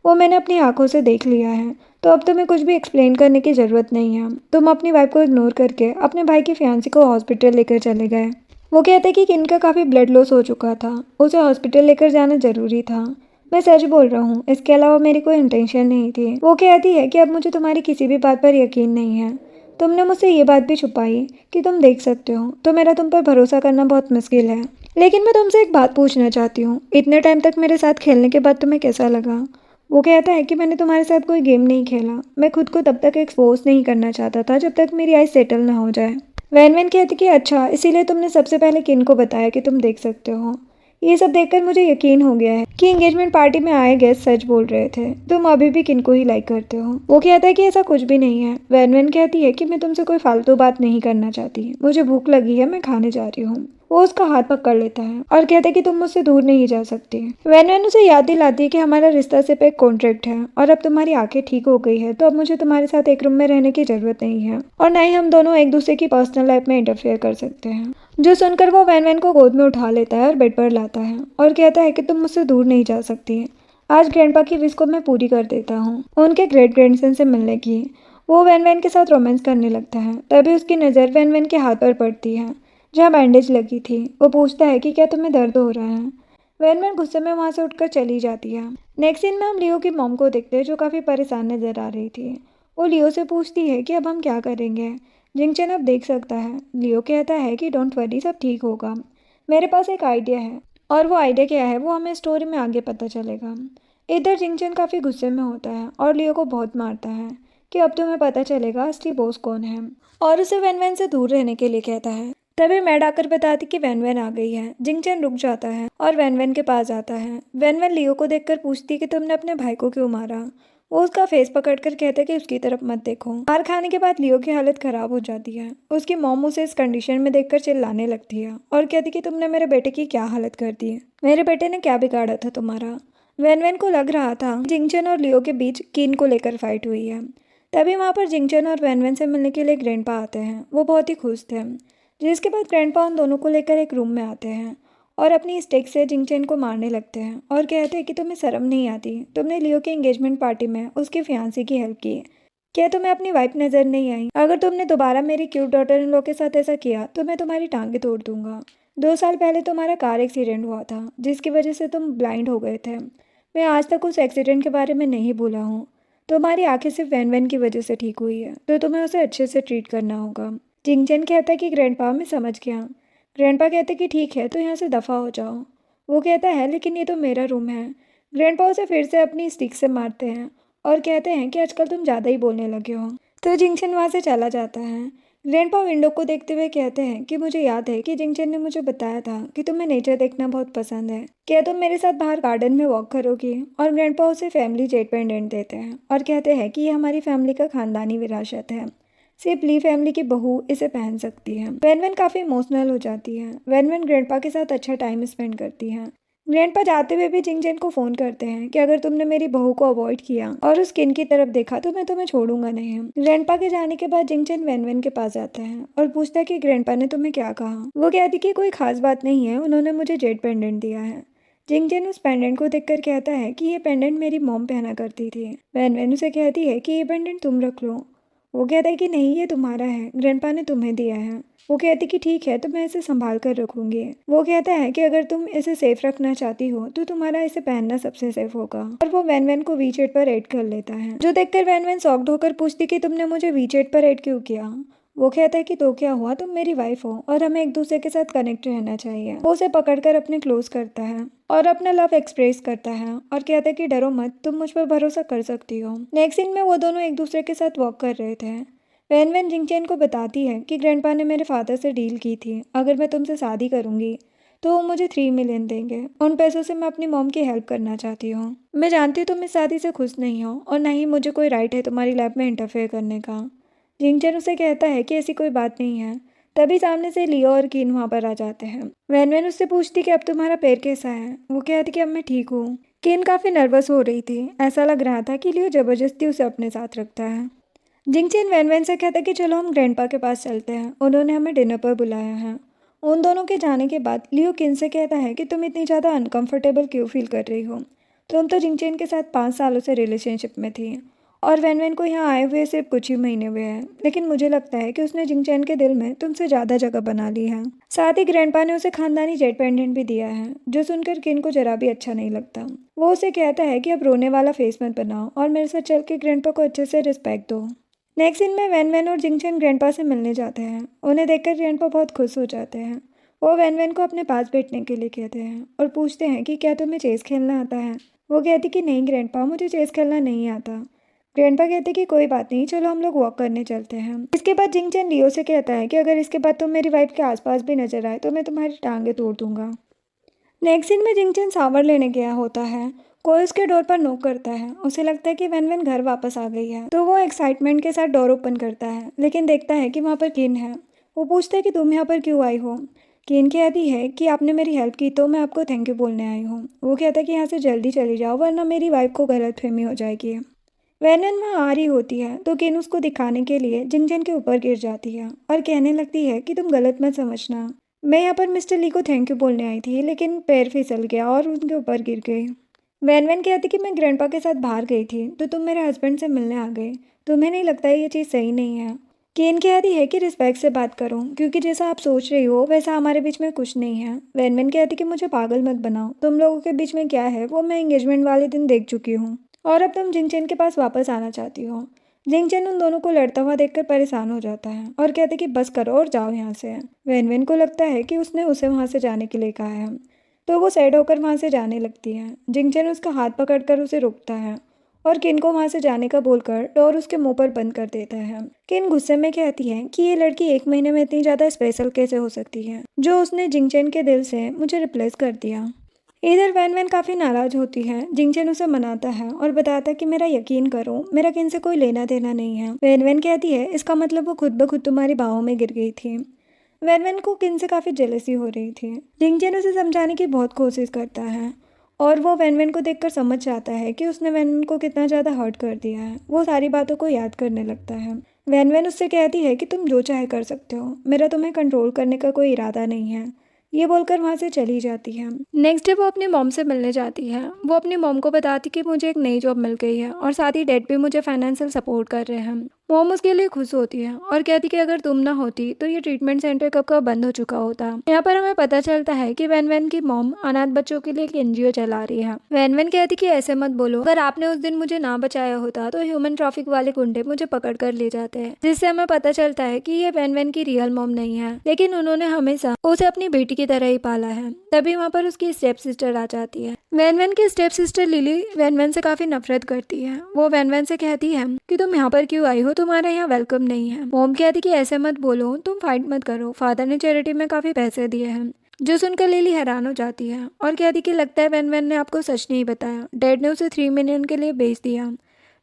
Speaker 1: वो मैंने अपनी आंखों से देख लिया है, तो अब तुम्हें कुछ भी एक्सप्लेन करने की ज़रूरत नहीं है। तुम अपनी वाइफ को इग्नोर करके अपने भाई की फियांसी को हॉस्पिटल लेकर चले गए। वो कहते कि किन का काफ़ी ब्लड लॉस हो चुका था, उसे हॉस्पिटल लेकर जाना ज़रूरी था। मैं सच बोल रहा हूँ, इसके अलावा मेरी कोई इंटेंशन नहीं थी। वो कहती है कि अब मुझे तुम्हारी किसी भी बात पर यकीन नहीं है। तुमने मुझसे ये बात भी छुपाई कि तुम देख सकते हो, तो मेरा तुम पर भरोसा करना बहुत मुश्किल है। लेकिन मैं तुमसे एक बात पूछना चाहती हूँ, इतने टाइम तक मेरे साथ खेलने के बाद तुम्हें कैसा लगा। वो कहता है कि मैंने तुम्हारे साथ कोई गेम नहीं खेला, मैं खुद को तब तक एक्सपोज नहीं करना चाहता था जब तक मेरी आइज सेटल ना हो जाए। वैन वैन कहती कि अच्छा इसीलिए तुमने सबसे पहले किन को बताया कि तुम देख सकते हो। ये सब देखकर मुझे यकीन हो गया है कि एंगेजमेंट पार्टी में आए गेस्ट सच बोल रहे थे, तुम अभी भी किन को ही लाइक करते हो। वो कहता है कि ऐसा कुछ भी नहीं है। वैन वैन कहती है कि मैं तुमसे कोई फालतू बात नहीं करना चाहती, मुझे भूख लगी है, मैं खाने जा रही हूँ। वो उसका हाथ पकड़ लेता है और कहता है कि तुम मुझसे दूर नहीं जा सकती। वैन वैन उसे याद दिलाती है कि हमारा रिश्ता सिर्फ एक कॉन्ट्रैक्ट है और अब तुम्हारी आंखें ठीक हो गई है, तो अब मुझे तुम्हारे साथ एक रूम में रहने की जरूरत नहीं है और ना ही हम दोनों एक दूसरे की पर्सनल लाइफ में इंटरफेयर कर सकते हैं। जो सुनकर वो वैन वैन को गोद में उठा लेता है और बेड पर लाता है और कहता है कि तुम मुझसे दूर नहीं जा सकती। आज ग्रैंडपा की विश को मैं पूरी कर देता हूँ, उनके ग्रेट ग्रैंडसन से मिलने की। वो वैन वैन के साथ रोमांस करने लगता है। तभी उसकी नज़र वैन वैन के हाथ पर पड़ती है जहाँ बैंडेज लगी थी। वो पूछता है कि क्या तुम्हें दर्द हो रहा है। वैन वैन गुस्से में वहाँ से उठकर चली जाती है। नेक्स्ट सीन में हम लियो की मॉम को देखते हैं, जो काफ़ी परेशान नजर आ रही थी। वो लियो से पूछती है कि अब हम क्या करेंगे। जिंगचन अब देख सकता है। लियो कहता है कि डोंट वरी, सब ठीक होगा। मेरे पास एक आइडिया है। और वो आइडिया क्या है वो हमें स्टोरी में आगे पता चलेगा। इधर जिंगचन काफ़ी गुस्से में होता है और लियो को बहुत मारता है कि अब तुम्हें पता चलेगा असली बॉस कौन है, और उसे वैन वैन से दूर रहने के लिए कहता है। तभी मैड आकर बताती कि वैन वैन आ गई है। जिंगचन रुक जाता है और वैन वैन के पास जाता है। वैन वैन लियो को देखकर पूछती कि तुमने अपने भाई को क्यों मारा। वो उसका फेस पकड़कर कहता है कि उसकी तरफ मत देखो। मार खाने के बाद लियो की हालत खराब हो जाती है। उसकी मॉम उसे इस कंडीशन में देखकर चिल्लाने लगती है और कहती कि तुमने मेरे बेटे की क्या हालत कर दी है, मेरे बेटे ने क्या बिगाड़ा था तुम्हारा। वैन वैन को लग रहा था जिंगचन और लियो के बीच किन को लेकर फाइट हुई है। तभी वहाँ पर जिंगचन और वैन वैन से मिलने के लिए ग्रैंडपा आते हैं। वो बहुत ही खुश थे। जिसके बाद ग्रैंडपा उन दोनों को लेकर एक रूम में आते हैं और अपनी स्टिक से जिंगचन को मारने लगते हैं और कहते हैं कि तुम्हें शर्म नहीं आती, तुमने लियो की एंगेजमेंट पार्टी में उसकी फियांसी की हेल्प की, क्या तुम्हें अपनी वाइफ नजर नहीं आई? अगर तुमने दोबारा मेरी क्यूट डॉटर इन लॉ के साथ ऐसा किया तो मैं तुम्हारी टांगें तोड़ दूंगा। 2 साल पहले तुम्हारा कार एक्सीडेंट हुआ था जिसकी वजह से तुम ब्लाइंड हो गए थे। मैं आज तक उस एक्सीडेंट के बारे में नहीं भूला हूँ। तुम्हारी आंखें सिर्फ वैन वैन की वजह से ठीक हुई है, तो तुम्हें उसे अच्छे से ट्रीट करना होगा। जिंगचन कहता है कि ग्रैंडपा मैं समझ गया। ग्रैंडपा कहते कि ठीक है तो यहाँ से दफ़ा हो जाओ। वो कहता है लेकिन ये तो मेरा रूम है। ग्रैंडपा उसे फिर से अपनी स्टिक से मारते हैं और कहते हैं कि आजकल तुम ज़्यादा ही बोलने लगे हो। तो जिंगचन वहाँ से चला जाता है। ग्रैंडपा विंडो को देखते हुए कहते हैं कि मुझे याद है कि जिंगचन ने मुझे बताया था कि तुम्हें नेचर देखना बहुत पसंद है, क्या तुम मेरे साथ बाहर गार्डन में वॉक करोगी? और ग्रैंडपा उसे फैमिली जेट पेंडेंट देते हैं और कहते हैं कि ये हमारी फैमिली का खानदानी विरासत है, सिर्फ ली फैमिली की बहू इसे पहन सकती है। वैन वैन काफ़ी इमोशनल हो जाती है। वैन वैन ग्रैंडपा के साथ अच्छा टाइम स्पेंड करती है। ग्रैंडपा जाते हुए भी जिंगचन को फ़ोन करते हैं कि अगर तुमने मेरी बहू को अवॉइड किया और उस किन की तरफ देखा तो मैं तुम्हें छोड़ूंगा नहीं। ग्रैंडपा के जाने के बाद जिंगचन वैन वैन के पास जाता है और पूछता है कि ग्रैंडपा ने तुम्हें क्या कहा। वो कहती कि कोई खास बात नहीं है, उन्होंने मुझे जेड पेंडेंट दिया है। जिंगचन उस पेंडेंट को देखकर कहता है कि ये पेंडेंट मेरी मॉम पहना करती थी। वैन वैन उसे कहती है कि ये पेंडेंट तुम रख लो। वो कहता है कि नहीं ये तुम्हारा है, ग्रैंडपा ने तुम्हें दिया है। वो कहती कि ठीक है तो मैं इसे संभाल कर रखूंगी। वो कहता है कि अगर तुम इसे सेफ रखना चाहती हो तो तुम्हारा इसे पहनना सबसे सेफ होगा। और वो वैन वैन को वीचेट पर ऐड कर लेता है, जो देखकर वैन वैन शॉक्ड होकर पूछती कि तुमने मुझे वीचेट पर ऐड क्यों किया। वो कहता है कि तो क्या हुआ, तुम मेरी वाइफ हो और हमें एक दूसरे के साथ कनेक्ट रहना चाहिए। वो उसे पकड़कर अपने क्लोज करता है और अपना लव एक्सप्रेस करता है और कहता है कि डरो मत, तुम मुझ पर भरोसा कर सकती हो। नेक्स्ट सीन में वो दोनों एक दूसरे के साथ वॉक कर रहे थे। वैन वैन जिंगचन को बताती है कि ग्रैंडपा ने मेरे फादर से डील की थी, अगर मैं तुमसे शादी करूंगी तो वो मुझे 3 मिलियन देंगे। उन पैसों से मैं अपनी मॉम की हेल्प करना चाहती हूँ। मैं जानती हूँ तुम इस शादी से खुश नहीं हो और ना ही मुझे कोई राइट है तुम्हारी लाइफ में इंटरफेयर करने का। जिंगचन उसे कहता है कि ऐसी कोई बात नहीं है। तभी सामने से लियो और किन वहाँ पर आ जाते हैं। वैन वैन उससे पूछती कि अब तुम्हारा पैर कैसा है। वो कहती कि अब मैं ठीक हूँ। किन काफ़ी नर्वस हो रही थी, ऐसा लग रहा था कि लियो ज़बरदस्ती उसे अपने साथ रखता है। जिंगचन वैन वैन से कहता है कि चलो हम ग्रैंडपा के पास चलते हैं, उन्होंने हमें डिनर पर बुलाया है। उन दोनों के जाने के बाद लियो किन से कहता है कि तुम इतनी ज़्यादा अनकंफर्टेबल क्यों फील कर रही हो, तुम तो जिंगचन के साथ 5 सालों से रिलेशनशिप में थी और वैन वैन को यहाँ आए हुए सिर्फ कुछ ही महीने हुए हैं, लेकिन मुझे लगता है कि उसने जिंगचन के दिल में तुमसे ज़्यादा जगह बना ली है। साथ ही ग्रैंडपा ने उसे खानदानी जेट पेंडेंट भी दिया है, जो सुनकर किन को जरा भी अच्छा नहीं लगता। वो उसे कहता है कि अब रोने वाला फेस मत बनाओ और मेरे साथ चल के ग्रैंडपा को अच्छे से रिस्पेक्ट दो। नेक्स्ट सीन में वैन वैन और जिंगचन ग्रैंडपा से मिलने जाते हैं। उन्हें देखकर ग्रैंडपा बहुत खुश हो जाते हैं। वो वैन वैन को अपने पास बैठने के लिए कहते हैं और पूछते हैं कि क्या तुम्हें चेस खेलना आता है। वो कहती कि नहीं ग्रैंडपा, मुझे चेस खेलना नहीं आता। ग्रैंडपा कहते कि कोई बात नहीं, चलो हम लोग वॉक करने चलते हैं। इसके बाद जिंगचन लियो से कहता है कि अगर इसके बाद तुम मेरी वाइफ के आसपास भी नजर आए तो मैं तुम्हारी टांगें तोड़ दूंगा। नेक्स्ट सीन में जिंगचन शावर लेने गया होता है। कोई उसके डोर पर नॉक करता है। उसे लगता है कि वैन वैन घर वापस आ गई है, तो वो एक्साइटमेंट के साथ डोर ओपन करता है, लेकिन देखता है कि वहाँ पर किन है। वो पूछता है कि तुम यहाँ पर क्यों आई हो। किन कहती है कि आपने मेरी हेल्प की तो मैं आपको थैंक यू बोलने आई हूँ। वो कहता है कि यहाँ से जल्दी चली जाओ वरना मेरी वाइफ को गलतफहमी हो जाएगी। वैन वैन वहाँ आ रही होती है तो किन उसको दिखाने के लिए जिंगचन के ऊपर गिर जाती है और कहने लगती है कि तुम गलत मत समझना, मैं यहाँ पर मिस्टर ली को थैंक यू बोलने आई थी, लेकिन पैर फिसल गया और उनके ऊपर गिर गई। वैन वैन कहती कि मैं ग्रैंडपा के साथ बाहर गई थी तो तुम मेरे हस्बैंड से मिलने आ गए, तुम्हें नहीं लगता ये चीज़ सही नहीं है। केन कहती है कि रिस्पेक्ट से बात करो, क्योंकि जैसा आप सोच रही हो वैसा हमारे बीच में कुछ नहीं है। वैन वैन कहती कि मुझे पागल मत बनाओ, तुम लोगों के बीच में क्या है वो मैं एंगेजमेंट वाले दिन देख चुकी हूँ और अब तुम जिंगचन के पास वापस आना चाहती हो। जिंगचन उन दोनों को लड़ता हुआ देखकर परेशान हो जाता है और कहते कि बस करो और जाओ यहाँ से। वैन वैन को लगता है कि उसने उसे वहाँ से जाने के लिए कहा है, तो वो सैड होकर वहाँ से जाने लगती है। जिंगचन उसका हाथ पकड़कर उसे रोकता है और किन को वहाँ से जाने का बोलकर डोर उसके मुंह पर बंद कर देता है। किन गुस्से में कहती है कि ये लड़की 1 महीने में इतनी ज़्यादा स्पेशल कैसे हो सकती है, जो उसने जिंगचन के दिल से मुझे रिप्लेस कर दिया। इधर वैन वैन काफ़ी नाराज होती है। जिंगचन उसे मनाता है और बताता है कि मेरा यकीन करो, मेरा किन से कोई लेना देना नहीं है। वैन वैन कहती है इसका मतलब वो खुद ब खुद तुम्हारी बाहों में गिर गई थी। वैन वैन को किन से काफ़ी जेलसी हो रही थी। जिंगचन उसे समझाने की बहुत कोशिश करता है और वो वैन वैन को देखकर समझ जाता है कि उसने वैन वैन को कितना ज़्यादा हर्ट कर दिया है। वो सारी बातों को याद करने लगता है। वैन वैन उससे कहती है कि तुम जो चाहे कर सकते हो, मेरा तुम्हें कंट्रोल करने का कोई इरादा नहीं है। ये बोलकर वहाँ से चली जाती है। नेक्स्ट डे वो अपनी मॉम से मिलने जाती है। वो अपनी मॉम को बताती कि मुझे एक नई जॉब मिल गई है और साथ ही डैड भी मुझे फाइनेंशियल सपोर्ट कर रहे हैं। मॉम उसके लिए खुश होती है और कहती कि अगर तुम ना होती तो ये ट्रीटमेंट सेंटर कब का बंद हो चुका होता। यहाँ पर हमें पता चलता है कि वैन वैन की मॉम अनाथ बच्चों के लिए एक एनजीओ चला रही है। वैन वैन कहती कि ऐसे मत बोलो, अगर आपने उस दिन मुझे ना बचाया होता तो ह्यूमन ट्रैफिक वाले गुंडे मुझे पकड़ कर ले जाते हैं। जिससे हमें पता चलता है कि ये वैन वैन की रियल मॉम नहीं है, लेकिन उन्होंने हमेशा उसे अपनी बेटी की तरह ही पाला है। तभी वहाँ पर उसकी स्टेप सिस्टर आ जाती है। वैन वैन की step sister Lily Van Van से काफी नफरत करती है। वो वैन वैन से कहती है कि तुम यहाँ पर क्यों आई हो, तुम्हारा यहाँ वेलकम नहीं है। मॉम कहती कि ऐसे मत बोलो, तुम फाइट मत करो, फादर ने चैरिटी में काफी पैसे दिए हैं। जो सुनकर लिली हैरान हो जाती है और कहती कि लगता है वैन वैन ने आपको सच नहीं बताया, डैड ने उसे 3 मिलियन के लिए बेच दिया।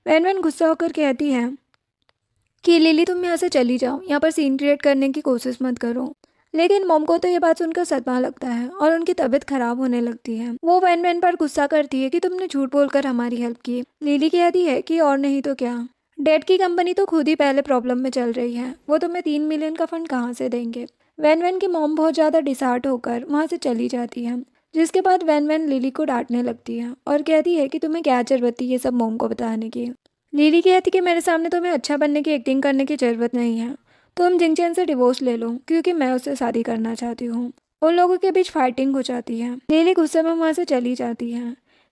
Speaker 1: वैन वैन गुस्सा होकर कहती है कि लिली तुम यहाँ से चली जाओ, यहाँ पर सीन क्रिएट करने की कोशिश मत करो। लेकिन मॉम को तो ये बात सुनकर सदमा लगता है और उनकी तबीयत खराब होने लगती है। वो वैन वैन पर गुस्सा करती है कि तुमने झूठ बोलकर हमारी हेल्प की। लिली कहती है कि और नहीं तो क्या, डैड की कंपनी तो खुद ही पहले प्रॉब्लम में चल रही है, वो तुम्हें 3 मिलियन का फंड कहाँ से देंगे। वैन वैन की मॉम बहुत ज़्यादा डिसहार्ट होकर वहाँ से चली जाती है। जिसके बाद वैन वैन लिली को डांटने लगती है और कहती है कि तुम्हें क्या जरूरत थी ये सब मॉम को बताने की। लिली कहती कि मेरे सामने तुम्हें अच्छा बनने की एक्टिंग करने की ज़रूरत नहीं है, तुम जिंगचन से डिवोर्स ले लो क्योंकि मैं उससे शादी करना चाहती हूँ। उन लोगों के बीच फाइटिंग हो जाती है। लिली गुस्से में वहाँ से चली जाती है।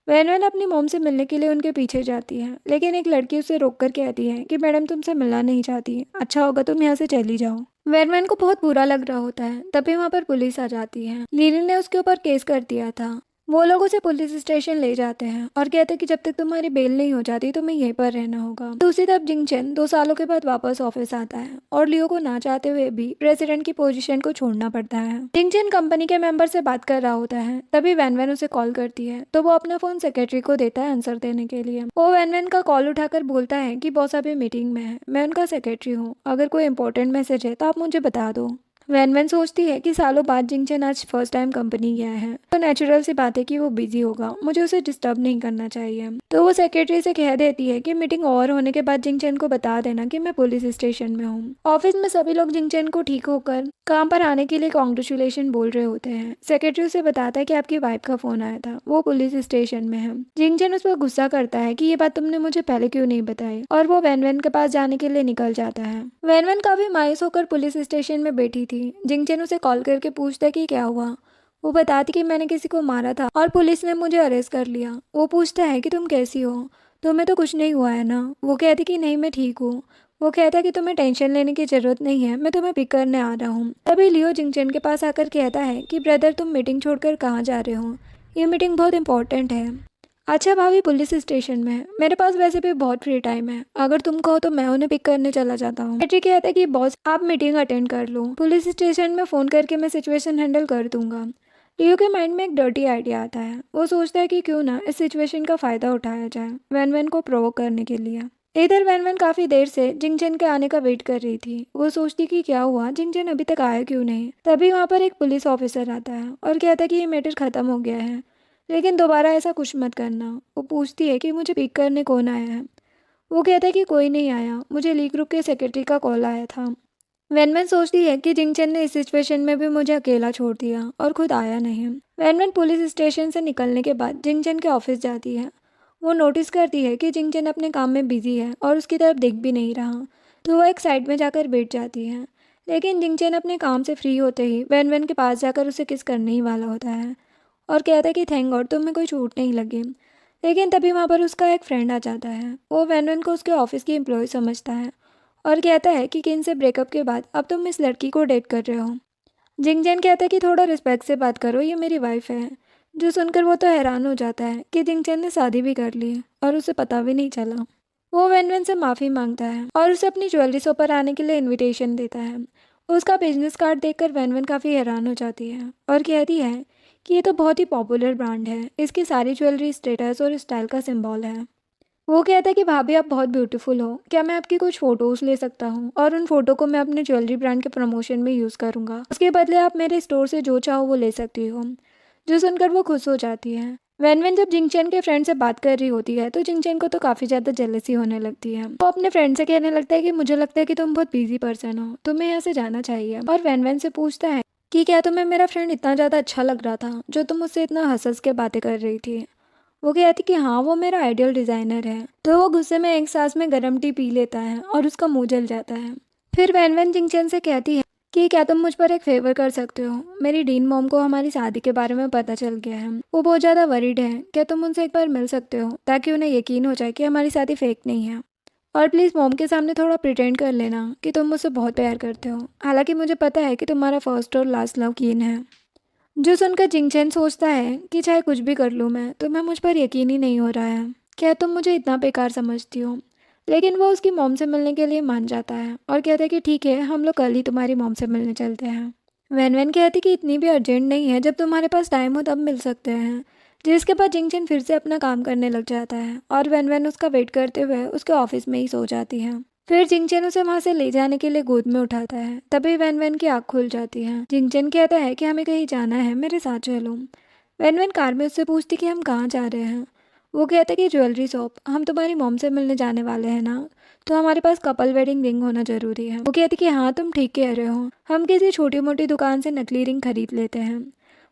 Speaker 1: वैन वैन अपनी मॉम से मिलने के लिए उनके पीछे जाती है, लेकिन एक लड़की उसे रोककर कहती है कि मैडम तुमसे मिलना नहीं चाहती, अच्छा होगा तुम यहाँ से चली जाओ। वैन वैन को बहुत बुरा लग रहा होता है। तभी वहाँ पर पुलिस आ जाती है। लिली ने उसके ऊपर केस कर दिया था। वो लोग उसे पुलिस स्टेशन ले जाते हैं और कहते हैं कि जब तक तुम्हारी बेल नहीं हो जाती तुम्हें यहीं पर रहना होगा। दूसरी तरफ जिंगचन 2 सालों के बाद वापस ऑफिस आता है और लियो को ना चाहते हुए भी प्रेसिडेंट की पोजीशन को छोड़ना पड़ता है। जिंगचन कंपनी के मेंबर से बात कर रहा होता है। तभी वैन वैन उसे कॉल करती है तो वो अपना फोन सेक्रेटरी को देता है आंसर देने के लिए। वो वैन वैन का कॉल उठाकर बोलता है कि बॉस अभी मीटिंग में है, मैं उनका सेक्रेटरी हूँ, अगर कोई इंपॉर्टेंट मैसेज है तो आप मुझे बता दो। वैन वैन सोचती है कि सालों बाद जिंगचन आज फर्स्ट टाइम कंपनी गया है तो नेचुरल सी बात है कि वो बिजी होगा, मुझे उसे डिस्टर्ब नहीं करना चाहिए। तो वो सेक्रेटरी से कह देती है कि मीटिंग ओवर होने के बाद जिंगचन को बता देना कि मैं पुलिस स्टेशन में हूँ। ऑफिस में सभी लोग जिंगचन को ठीक होकर काम पर आने के लिए कॉन्ग्रेचुलेशन बोल रहे होते हैं। सेक्रेटरी उसे बताता है कि आपकी वाइफ का फोन आया था, वो पुलिस स्टेशन में है। जिंगचन उस पर गुस्सा करता है कि ये बात तुमने मुझे पहले क्यों नहीं बताई और वो वैन वैन के पास जाने के लिए निकल जाता है। वैन वैन काफी मायूस होकर पुलिस स्टेशन में बैठी थी। जिंगचन उसे कॉल करके पूछता है कि क्या हुआ। वो बताती कि मैंने किसी को मारा था और पुलिस ने मुझे अरेस्ट कर लिया। वो पूछता है कि तुम कैसी हो, तुम्हें तो कुछ नहीं हुआ है ना। वो कहती कि नहीं मैं ठीक हूँ। वो कहता है कि तुम्हें टेंशन लेने की जरूरत नहीं है, मैं तुम्हें पिक करने आ रहा हूँ। तभी लियो जिंगचन के पास आकर कहता है कि ब्रदर तुम मीटिंग छोड़कर कहाँ जा रहे हो, ये मीटिंग बहुत इंपॉर्टेंट है। अच्छा भाभी पुलिस स्टेशन में है, मेरे पास वैसे भी बहुत फ्री टाइम है, अगर तुम कहो तो मैं उन्हें पिक करने चला जाता हूँ। पेट्री कहता है कि बॉस आप मीटिंग अटेंड कर लो, पुलिस स्टेशन में फ़ोन करके मैं सिचुएशन हैंडल कर दूंगा। लियो के माइंड में एक डर्टी आइडिया आता है। वो सोचता है कि क्यों ना इस सिचुएशन का फ़ायदा उठाया जाए वैन वैन को प्रोवोक करने के लिए। इधर वैन वैन काफ़ी देर से जिंगचन के आने का वेट कर रही थी। वो सोचती कि क्या हुआ, जिंगचन अभी तक आया क्यों नहीं। तभी वहाँ पर एक पुलिस ऑफिसर आता है और कहता है कि ये मैटर ख़त्म हो गया है, लेकिन दोबारा ऐसा कुछ मत करना। वो पूछती है कि मुझे पिक करने कौन आया है। वो कहता है कि कोई नहीं आया, मुझे ली ग्रुप के सेक्रेटरी का कॉल आया था। वैन वैन सोचती है कि जिंगचन ने इस सिचुएशन में भी मुझे अकेला छोड़ दिया और खुद आया नहीं। वैन वैन पुलिस स्टेशन से निकलने के बाद जिंगचन के ऑफिस जाती है। वो नोटिस करती है कि जिंगचन अपने काम में बिजी है और उसकी तरफ देख भी नहीं रहा, तो वो एक साइड में जाकर बैठ जाती है। लेकिन जिंगचन अपने काम से फ्री होते ही वैन वैन के पास जाकर उसे किस करने ही वाला होता है और कहता है कि थैंक गॉड तुम्हें कोई चोट नहीं लगी। लेकिन तभी वहाँ पर उसका एक फ्रेंड आ जाता है। वो वैन वैन को उसके ऑफिस की एम्प्लॉय समझता है और कहता है कि किन से ब्रेकअप के बाद अब तुम इस लड़की को डेट कर रहे हो। जिंगचैन कहता है कि थोड़ा रिस्पेक्ट से बात करो, ये मेरी वाइफ है। जो सुनकर वो तो हैरान हो जाता है कि जिंगचैन ने शादी भी कर ली है और उसे पता भी नहीं चला। वो वैन वैन से माफ़ी मांगता है और उसे अपनी ज्वेलरी शॉप पर आने के लिए इनविटेशन देता है। उसका बिजनेस कार्ड देखकर वैन वैन काफ़ी हैरान हो जाती है और कहती है कि ये तो बहुत ही पॉपुलर ब्रांड है, इसकी सारी ज्वेलरी स्टेटस और स्टाइल का सिंबल है। वो कहता है कि भाभी आप बहुत ब्यूटीफुल हो, क्या मैं आपकी कुछ फ़ोटोज़ ले सकता हूँ और उन फ़ोटो को मैं अपने ज्वेलरी ब्रांड के प्रमोशन में यूज़ करूँगा, उसके बदले आप मेरे स्टोर से जो चाहो वो ले सकती हो। जो सुनकर वो खुश हो जाती है। वैन वैन जब जिंगचैन के फ्रेंड से बात कर रही होती है तो जिंगचैन को तो काफ़ी ज़्यादा जेलसी होने लगती है। वो अपने फ्रेंड से कहने लगता है कि मुझे लगता है कि तुम बहुत बिजी पर्सन हो, तुम्हें यहाँ से जाना चाहिए। और वैन वैन से पूछता है कि क्या तुम्हें मेरा फ्रेंड इतना ज़्यादा अच्छा लग रहा था जो तुम मुझसे इतना हंस हंस के बातें कर रही थी। वो कहती कि हाँ, वो मेरा आइडियल डिज़ाइनर है। तो वो गुस्से में एक सांस में गर्म टी पी लेता है और उसका मुंह जल जाता है। फिर वैन वैन जिंगचैन से कहती है कि क्या तुम मुझ पर एक फेवर कर सकते हो, मेरी डीन मॉम को हमारी शादी के बारे में पता चल गया है, वो बहुत ज़्यादा वरीड है। क्या तुम उनसे एक बार मिल सकते हो ताकि उन्हें यकीन हो जाए कि हमारी शादी फेक नहीं है। और प्लीज़ मॉम के सामने थोड़ा प्रिटेंड कर लेना कि तुम मुझसे बहुत प्यार करते हो, हालांकि मुझे पता है कि तुम्हारा फर्स्ट और लास्ट लव किन है। जो सुनकर जिंगचैन सोचता है कि चाहे कुछ भी कर लूँ मैं, तुम्हें मुझ पर यकीन ही नहीं हो रहा है, क्या तुम मुझे इतना बेकार समझती हो। लेकिन वो उसकी मॉम से मिलने के लिए मान जाता है और कहता है कि ठीक है, हम लोग कल ही तुम्हारी मॉम से मिलने चलते हैं। वैन वैन कहती कि इतनी भी अर्जेंट नहीं है, जब तुम्हारे पास टाइम हो तब मिल सकते हैं। जिसके बाद जिंगचैन फिर से अपना काम करने लग जाता है और वैन वैन उसका वेट करते हुए उसके ऑफिस में ही सो जाती है। फिर जिंगचैन उसे वहां से ले जाने के लिए गोद में उठाता है। तभी वैन वैन की आँख खुल जाती है। जिंगचैन कहता है कि हमें कहीं जाना है, मेरे साथ चलो। वैन वैन कार में उससे पूछती कि हम कहाँ जा रहे हैं। वो कहता है कि ज्वेलरी शॉप, हम तुम्हारी मॉम से मिलने जाने वाले हैं ना, तो हमारे पास कपल वेडिंग रिंग होना जरूरी है। वो कहती कि हाँ, तुम ठीक कह रहे हो, हम किसी छोटी मोटी दुकान से नकली रिंग खरीद लेते हैं।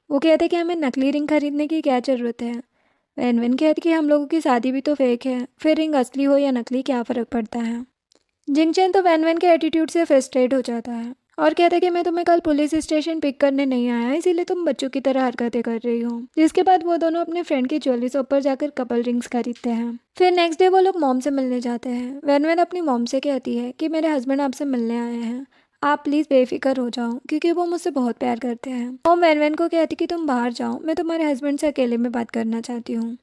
Speaker 1: वो कहते कि हमें नकली रिंग खरीदने की क्या ज़रूरत है। वैन वैन कहती कि हम लोगों की शादी भी तो फेक है, फिर रिंग असली हो या नकली क्या फ़र्क पड़ता है। जिंगचैन तो वैन वैन के एटीट्यूड से फ्रस्ट्रेट हो जाता है और कहता है कि मैं तुम्हें कल पुलिस स्टेशन पिक करने नहीं आया, इसीलिए तुम बच्चों की तरह हरकतें कर रही हो। जिसके बाद वो दोनों अपने फ्रेंड की ज्वेलरी शॉप पर जाकर कपल रिंग्स खरीदते हैं। फिर नेक्स्ट डे वो लोग मॉम से मिलने जाते हैं। वैन वैन अपनी मॉम से कहती है कि मेरे हस्बैंड आपसे मिलने आए हैं, आप प्लीज़ बेफिक्र हो जाओ, क्योंकि वो मुझसे बहुत प्यार करते हैं। मॉम वैन वैन को कहती कि तुम बाहर जाओ, मैं तुम्हारे हस्बैंड से अकेले में बात करना चाहती हूँ।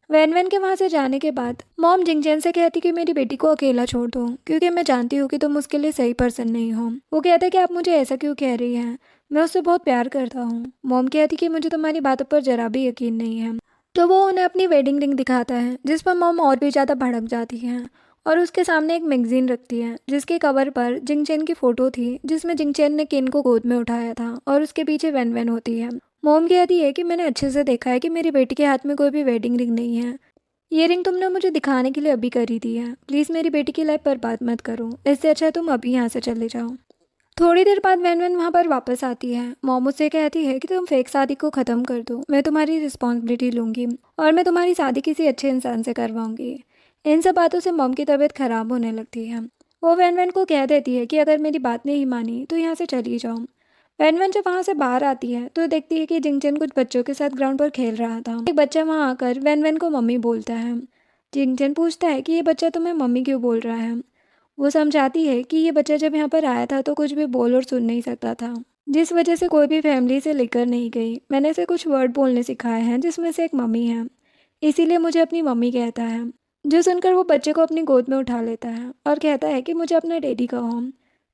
Speaker 1: वैन वैन के वहाँ से जाने के बाद मॉम जिंगचैन से कहती कि मेरी बेटी को अकेला छोड़ दो, क्योंकि मैं जानती हूँ कि तुम उसके लिए सही पर्सन नहीं हो। वो कहता है कि आप मुझे ऐसा क्यों कह रही हैं, मैं उससे बहुत प्यार करता हूँ। मॉम कहती कि मुझे तुम्हारी बातों पर जरा भी यकीन नहीं है। तो वो उन्हें अपनी वेडिंग रिंग दिखाता है, जिस पर मॉम और भी ज़्यादा भड़क जाती है और उसके सामने एक मैगजीन रखती है जिसके कवर पर जिंगचैन की फ़ोटो थी, जिसमें जिंगचैन ने किन को गोद में उठाया था और उसके पीछे वैन वैन होती है। मॉम कहती है कि मैंने अच्छे से देखा है कि मेरी बेटी के हाथ में कोई भी वेडिंग रिंग नहीं है, ये रिंग तुमने मुझे दिखाने के लिए अभी करी दी है, प्लीज़ मेरी बेटी की लाइफ बर्बाद मत करो, इससे अच्छा है तुम अभी यहाँ से चले जाओ। थोड़ी देर बाद वैन वैन वहाँ पर वापस आती है। मॉम उससे कहती है कि तुम फेक शादी को ख़त्म कर दो, मैं तुम्हारी रिस्पॉन्सिबिलिटी लूँगी और मैं तुम्हारी शादी किसी अच्छे इंसान से करवाऊँगी। इन सब बातों से मॉम की तबीयत ख़राब होने लगती है। वो वैन वैन को कह देती है कि अगर मेरी बात नहीं मानी तो यहाँ से चली जाओ। वैन वैन जब वहाँ से बाहर आती है तो देखती है कि जिंगचैन कुछ बच्चों के साथ ग्राउंड पर खेल रहा था। एक बच्चा वहाँ आकर वैन वैन को मम्मी बोलता है। जिंगचैन पूछता है कि ये बच्चा तुम्हें मम्मी क्यों बोल रहा है। वो समझाती है कि ये बच्चा जब यहाँ पर आया था तो कुछ भी बोल और सुन नहीं सकता था, जिस वजह से कोई भी फैमिली से लेकर नहीं गई। मैंने इसे कुछ वर्ड बोलने सिखाए हैं जिसमें से एक मम्मी है, इसीलिए मुझे अपनी मम्मी कहता है। जो सुनकर वो बच्चे को अपनी गोद में उठा लेता है और कहता है कि मुझे अपना डैडी कहो।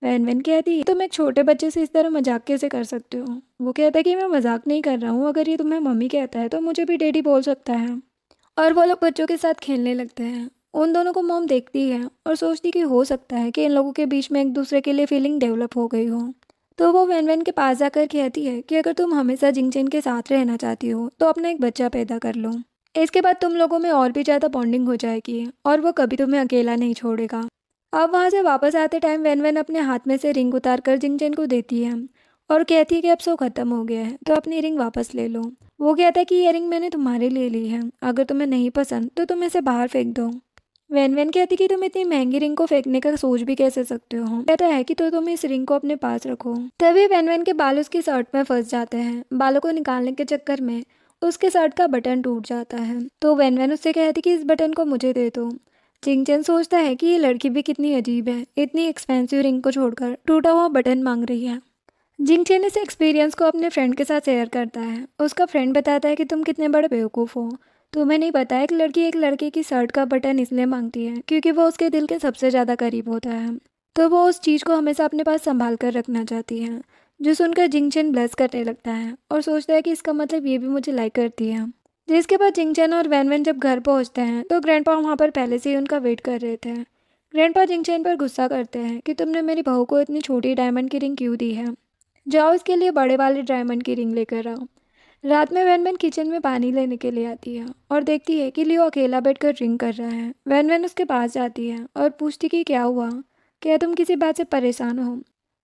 Speaker 1: वैन वैन कहती है तुम एक छोटे बच्चे से इस तरह मजाक कैसे कर सकते हो। वो कहता है कि मैं मजाक नहीं कर रहा हूँ, अगर ये तुम्हें मम्मी कहता है तो मुझे भी डैडी बोल सकता है। और वो लोग बच्चों के साथ खेलने लगते हैं। उन दोनों को मॉम देखती है और सोचती कि हो सकता है कि इन लोगों के बीच में एक दूसरे के लिए फीलिंग डेवलप हो गई हो। तो वो वैन वैन के पास जाकर कहती है कि अगर तुम हमेशा जिंगचैन के साथ रहना चाहती हो तो अपना एक बच्चा पैदा कर लो, इसके बाद तुम लोगों में और भी ज़्यादा बॉन्डिंग हो जाएगी और वो कभी तुम्हें अकेला नहीं छोड़ेगा। अब वहाँ से वापस आते टाइम वैन वैन अपने हाथ में से रिंग उतार कर जिंगचैन को देती है और कहती है कि अब सो ख़त्म हो गया है तो अपनी रिंग वापस ले लो। वो कहता है कि ये रिंग मैंने तुम्हारे लिए ली है, अगर तुम्हें नहीं पसंद तो तुम इसे बाहर फेंक दो। वैन वैन कहती कि तुम इतनी महंगी रिंग को फेंकने का सोच भी कैसे सकते हो। कहता है कि तो तुम इस रिंग को अपने पास रखो। तभी वैन वैन के बाल उसकी शर्ट में फंस जाते हैं। बालों को निकालने के चक्कर में उसके शर्ट का बटन टूट जाता है, तो वैन वैन उससे कहती कि इस बटन को मुझे दे दो। जिंगचन सोचता है कि ये लड़की भी कितनी अजीब है, इतनी एक्सपेंसिव रिंग को छोड़कर टूटा हुआ बटन मांग रही है। जिंगचन इस एक्सपीरियंस को अपने फ्रेंड के साथ शेयर करता है। उसका फ्रेंड बताता है कि तुम कितने बड़े बेवकूफ़ हो, तुम्हें नहीं पता है कि लड़की एक लड़के की शर्ट का बटन इसलिए मांगती है क्योंकि वो उसके दिल के सबसे ज़्यादा करीब होता है, तो वो उस चीज़ को हमेशा अपने पास संभाल कर रखना चाहती है। जो सुनकर जिंगचन ब्लश करने लगता है और सोचता है कि इसका मतलब ये भी मुझे लाइक करती है। जिसके बाद जिंगचन और वैन वैन जब घर पहुंचते हैं तो ग्रैंडपा वहाँ पर पहले से ही उनका वेट कर रहे थे। ग्रैंडपा जिंगचन पर गुस्सा करते हैं कि तुमने मेरी बहू को इतनी छोटी डायमंड की रिंग क्यों दी है, जाओ इसके लिए बड़े वाले डायमंड की रिंग लेकर आओ। रात में वैन वैन किचन में पानी लेने के लिए आती है और देखती है कि लियो अकेला बैठकर ड्रिंक कर रहा है। वैन वैन उसके पास जाती है और पूछती कि क्या हुआ, क्या तुम किसी बात से परेशान हो।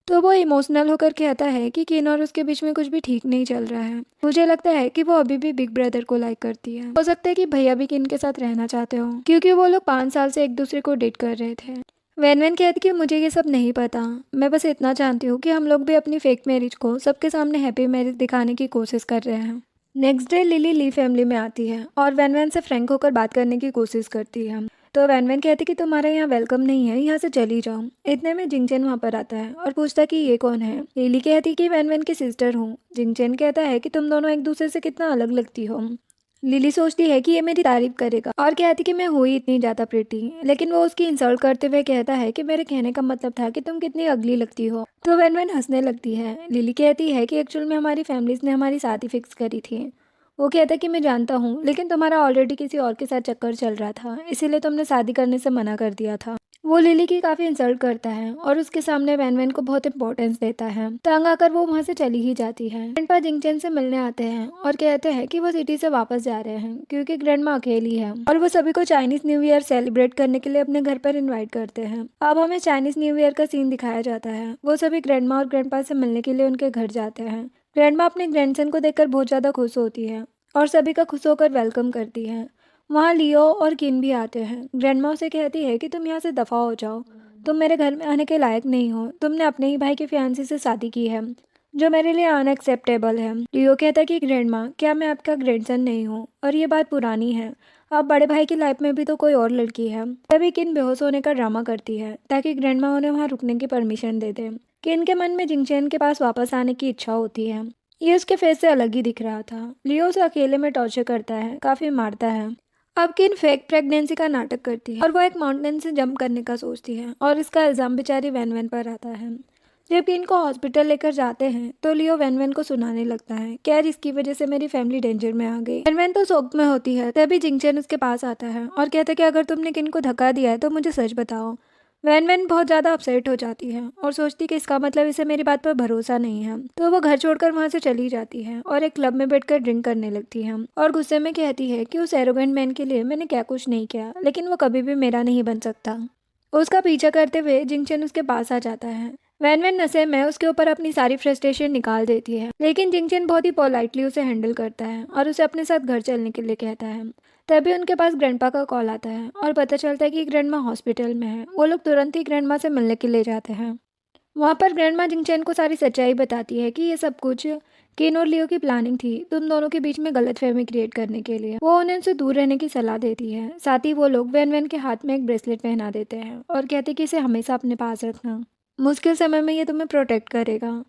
Speaker 1: तो वो इमोशनल होकर कहता है कि किन और उसके बीच में कुछ भी ठीक नहीं चल रहा है। मुझे लगता है कि वो अभी भी बिग ब्रदर को लाइक करती है। हो सकता है कि भैया भी किन के साथ रहना चाहते हो क्योंकि वो लोग 5 साल से एक दूसरे को डेट कर रहे थे। वैन वैन कहती कि मुझे ये सब नहीं पता, मैं बस इतना जानती हूँ कि हम लोग भी अपनी फेक मैरिज को सबके सामने हैप्पी मैरिज दिखाने की कोशिश कर रहे हैं। नेक्स्ट डे लिली ली फैमिली में आती है और वैन वैन से फ्रैंक होकर बात करने की कोशिश करती है। तो वैन वैन कहती कि तुम्हारा यहाँ वेलकम नहीं है, यहाँ से चली जाओ। इतने में जिंगचन वहाँ पर आता है और पूछता कि ये कौन है। लिली कहती कि वैन वैन की सिस्टर हूँ। जिंगचन कहता है कि तुम दोनों एक दूसरे से कितना अलग लगती हो। लिली सोचती है कि ये मेरी तारीफ करेगा और कहती कि मैं हुई इतनी ज़्यादा प्रिटी, लेकिन वो उसकी इंसल्ट करते हुए कहता है कि मेरे कहने का मतलब था कि तुम कितनी अगली लगती हो। तो वैन वैन हंसने लगती है। लिली कहती है कि एक्चुअल में हमारी फैमिलीज ने हमारी शादी फिक्स करी थी। वो कहता है कि मैं जानता हूँ, लेकिन तुम्हारा ऑलरेडी किसी और के साथ चक्कर चल रहा था, इसीलिए तुमने शादी करने से मना कर दिया था। वो लिली की काफ़ी इंसल्ट करता है और उसके सामने वैन वैन को बहुत इंपॉर्टेंस देता है। तंग आकर वो वहाँ से चली ही जाती है। ग्रैंडपा जिंगचन से मिलने आते हैं और कहते हैं कि वो सिटी से वापस जा रहे हैं क्योंकि ग्रैंडमा अकेली है और वो सभी को चाइनीज न्यू ईयर सेलिब्रेट करने के लिए अपने घर पर इन्वाइट करते हैं। अब हमें चाइनीज न्यू ईयर का सीन दिखाया जाता है। वो सभी ग्रैंडमा और ग्रैंडपा से मिलने के लिए उनके घर जाते हैं। ग्रैंडमा अपने ग्रैंडसन को देखकर बहुत ज़्यादा खुश होती है और सभी का खुश होकर वेलकम करती है। वहाँ लियो और किन भी आते हैं। ग्रैंडमा उसे कहती है कि तुम यहाँ से दफ़ा हो जाओ, तुम मेरे घर में आने के लायक नहीं हो, तुमने अपने ही भाई की फियांसी से शादी की है जो मेरे लिए अनएक्सेप्टेबल है। लियो कहता है कि ग्रैंडमा, क्या मैं आपका ग्रैंडसन नहीं हूँ, और ये बात पुरानी है, अब बड़े भाई की लाइफ में भी तो कोई और लड़की है। तभी किन बेहोश होने का ड्रामा करती है ताकि ग्रैंडमा उन्हें वहाँ रुकने की परमिशन दे दे। किन के मन में जिंगचैन के पास वापस आने की इच्छा होती है। ये उसके फेस से अलग ही दिख रहा था। लियो उसे अकेले में टॉर्चर करता है, काफ़ी मारता है। अब किन फेक प्रेगनेंसी का नाटक करती है और वो एक माउंटेन से जंप करने का सोचती है और इसका इल्ज़ाम बेचारी वैन वैन पर आता है। जब किन को हॉस्पिटल लेकर जाते हैं तो लियो वैन वैन को सुनाने लगता है, क्या इसकी वजह से मेरी फैमिली डेंजर में आ गई। वैन वैन तो शोक में होती है। तभी जिंगचैन उसके पास आता है और कहता है कि अगर तुमने किन को धक्का दिया है तो मुझे सच बताओ। वैन वैन बहुत ज़्यादा अपसेट हो जाती है और सोचती कि इसका मतलब इसे मेरी बात पर भरोसा नहीं है। तो वो घर छोड़कर वहाँ से चली जाती है और एक क्लब में बैठकर ड्रिंक करने लगती है और गुस्से में कहती है कि उस एरोगेंट मैन के लिए मैंने क्या कुछ नहीं किया, लेकिन वो कभी भी मेरा नहीं बन सकता। उसका पीछा करते हुए जिंगचैन उसके पास आ जाता है। वैन वैन नशे में उसके ऊपर अपनी सारी फ्रस्ट्रेशन निकाल देती है, लेकिन जिंगचैन बहुत ही पोलाइटली उसे हैंडल करता है और उसे अपने साथ घर चलने के लिए कहता है। तभी उनके पास ग्रैंडपा का कॉल आता है और पता चलता है कि ग्रैंडमा हॉस्पिटल में है। वो लोग तुरंत ही ग्रैंडमा से मिलने के लिए जाते हैं। वहाँ पर ग्रैंडमा जिंगचैन को सारी सच्चाई बताती है कि ये सब कुछ किन और लियो की प्लानिंग थी तुम दोनों के बीच में गलतफहमी क्रिएट करने के लिए। वो उन्हें उनसे दूर रहने की सलाह देती है। साथ ही वो लोग वैन वैन के हाथ में एक ब्रेसलेट पहना देते हैं और कहते हैं कि इसे हमेशा अपने पास रखना, मुश्किल समय में ये तुम्हें प्रोटेक्ट करेगा।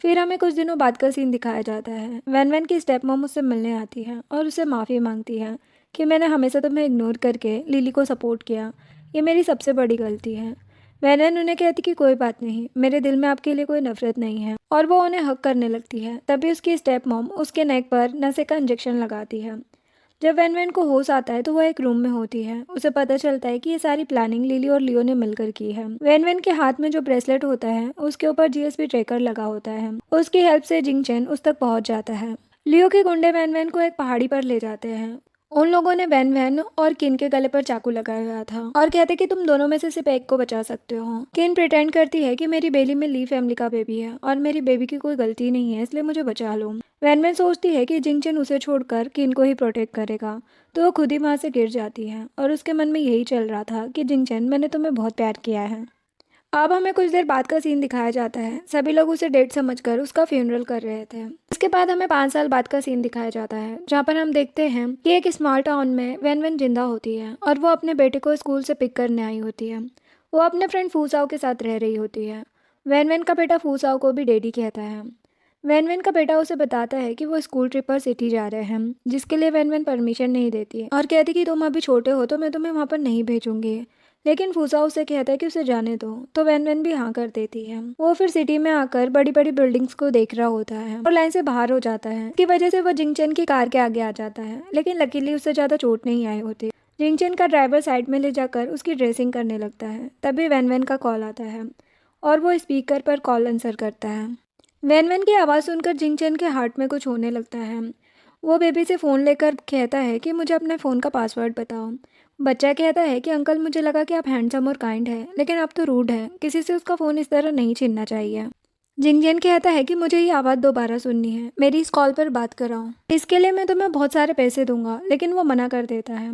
Speaker 1: फिर हमें कुछ दिनों बाद का सीन दिखाया जाता है। वैन वैन की स्टेप मॉम उससे मिलने आती है और उससे माफ़ी मांगती है कि मैंने हमेशा तुम्हें इग्नोर करके लिली को सपोर्ट किया, ये मेरी सबसे बड़ी गलती है। वैन वैन उन्हें कहती कि कोई बात नहीं, मेरे दिल में आपके लिए कोई नफरत नहीं है, और वो उन्हें हक करने लगती है। तभी उसकी स्टेप मॉम उसके नेक पर नशे का इंजेक्शन लगाती है। जब वैन वैन को होश आता है तो वह एक रूम में होती है। उसे पता चलता है कि ये सारी प्लानिंग लिली और लियो ने मिलकर की है। वैन वैन के हाथ में जो ब्रेसलेट होता है उसके ऊपर जीएसपी ट्रैकर लगा होता है। उसकी हेल्प से जिंगचैन उस तक पहुंच जाता है। लियो के गुंडे वैन वैन को एक पहाड़ी पर ले जाते हैं। उन लोगों ने वैन वैन और किन के गले पर चाकू लगाया हुआ था और कहते कि तुम दोनों में से सिर्फ एक को बचा सकते हो। किन प्रिटेंड करती है कि मेरी बेली में ली फैमिली का बेबी है और मेरी बेबी की कोई गलती नहीं है, इसलिए मुझे बचा लो। वैन वैन सोचती है कि जिंगचैन उसे छोड़कर किन को ही प्रोटेक्ट करेगा, तो वो खुद ही वहाँ से गिर जाती है और उसके मन में यही चल रहा था कि जिंगचैन, मैंने तुम्हें बहुत प्यार किया है, अब हमें कुछ देर बाद का सीन दिखाया जाता है। सभी लोग उसे डेड समझकर उसका फ्यूनरल कर रहे थे। इसके बाद हमें 5 साल बाद का सीन दिखाया जाता है, जहाँ पर हम देखते हैं कि एक स्मॉल टाउन में वैन वैन जिंदा होती है और वो अपने बेटे को स्कूल से पिक करने आई होती है। वो अपने फ्रेंड फूसाओ के साथ रह रही होती है। वैन वैन का बेटा फूसाओ को भी डैडी कहता है। वैन वैन का बेटा उसे बताता है कि वो स्कूल ट्रिप पर सिटी जा रहे हैं, जिसके लिए वैन वैन परमिशन नहीं देती और कहती कि तुम अभी छोटे हो तो मैं तुम्हें वहाँ पर नहीं भेजूंगी। लेकिन फूसा उसे कहता है कि उसे जाने दो, तो वैन वैन भी हाँ कर देती है। वो फिर सिटी में आकर बड़ी बड़ी बिल्डिंग्स को देख रहा होता है और लाइन से बाहर हो जाता है। इसकी वजह से वो जिंगचन की कार के आगे आ जाता है, लेकिन लकीली उससे ज्यादा चोट नहीं आई होती। जिंगचन का ड्राइवर साइड में ले जाकर उसकी ड्रेसिंग करने लगता है। तभी वैन वैन का कॉल आता है और वो स्पीकर पर कॉल आंसर करता है। वैन वैन की आवाज़ सुनकर जिंगचन के हार्ट में कुछ होने लगता है। वो बेबी से फ़ोन लेकर कहता है कि मुझे अपने फ़ोन का पासवर्ड बताओ। बच्चा कहता है कि अंकल मुझे लगा कि आप हैंडसम और काइंड है, लेकिन आप तो रूड है, किसी से उसका फ़ोन इस तरह नहीं छीनना चाहिए। जिंगजन कहता है कि मुझे ये आवाज़ दोबारा सुननी है, मेरी इस कॉल पर बात कराओ, इसके लिए मैं तुम्हें बहुत सारे पैसे दूंगा। लेकिन वो मना कर देता है।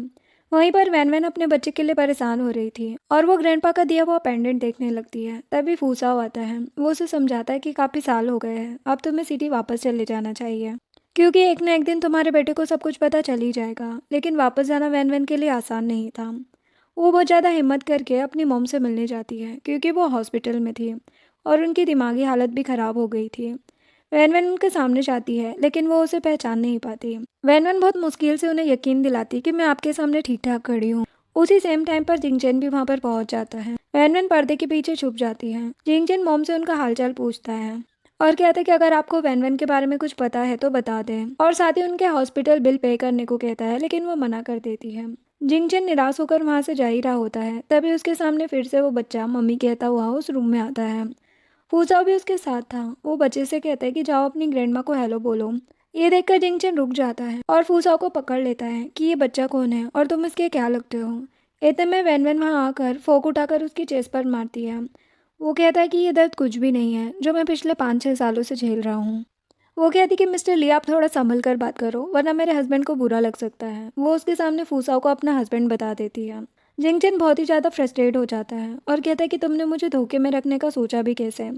Speaker 1: वहीं पर वैन वैन अपने बच्चे के लिए परेशान हो रही थी और वो ग्रैंडपा का दिया हुआ पेंडेंट देखने लगती है। तभी फूसाओ आता है। वो उसे समझाता है कि काफ़ी साल हो गए हैं, अब तुम्हें सिटी वापस चले जाना चाहिए, क्योंकि एक न एक दिन तुम्हारे बेटे को सब कुछ पता चल ही जाएगा। लेकिन वापस जाना वैन वैन के लिए आसान नहीं था। वो बहुत ज़्यादा हिम्मत करके अपनी मॉम से मिलने जाती है, क्योंकि वो हॉस्पिटल में थी और उनकी दिमागी हालत भी ख़राब हो गई थी। वैन वैन उनके सामने जाती है, लेकिन वो उसे पहचान नहीं पाती। वैन वैन बहुत मुश्किल से उन्हें यकीन दिलाती कि मैं आपके सामने ठीक ठाक खड़ी हूँ। उसी सेम टाइम पर जिंगचन भी वहाँ पर पहुँच जाता है। वैन वैन पर्दे के पीछे छुप जाती है। जिंगचन मॉम से उनका हालचाल पूछता है और कहता है कि अगर आपको वैन वैन के बारे में कुछ पता है तो बता दें, और साथ ही उनके हॉस्पिटल बिल पे करने को कहता है, लेकिन वो मना कर देती है। जिंगचन निराश होकर वहाँ से जा ही रहा होता है, तभी उसके सामने फिर से वो बच्चा मम्मी कहता हुआ उस रूम में आता है। फूसाओ भी उसके साथ था। वो बच्चे से कहता है कि जाओ अपनी ग्रैंडमा को हेलो बोलो। ये देखकर जिंगचन रुक जाता है और फूसाओ को पकड़ लेता है कि ये बच्चा कौन है और तुम इसके क्या लगते हो। इतने में वैन वैन वहाँ आकर फोक उठाकर उसकी चेस्ट पर मारती है। वो कहता है कि ये दर्द कुछ भी नहीं है जो मैं पिछले 5-6 सालों से झेल रहा हूँ। वो कहती कि मिस्टर ली आप थोड़ा संभल कर बात करो, वरना मेरे हस्बैंड को बुरा लग सकता है। वो उसके सामने फूसाओ को अपना हस्बैंड बता देती है। जिंगचन बहुत ही ज़्यादा फ्रस्ट्रेट हो जाता है और कहता है कि तुमने मुझे धोखे में रखने का सोचा भी कैसे।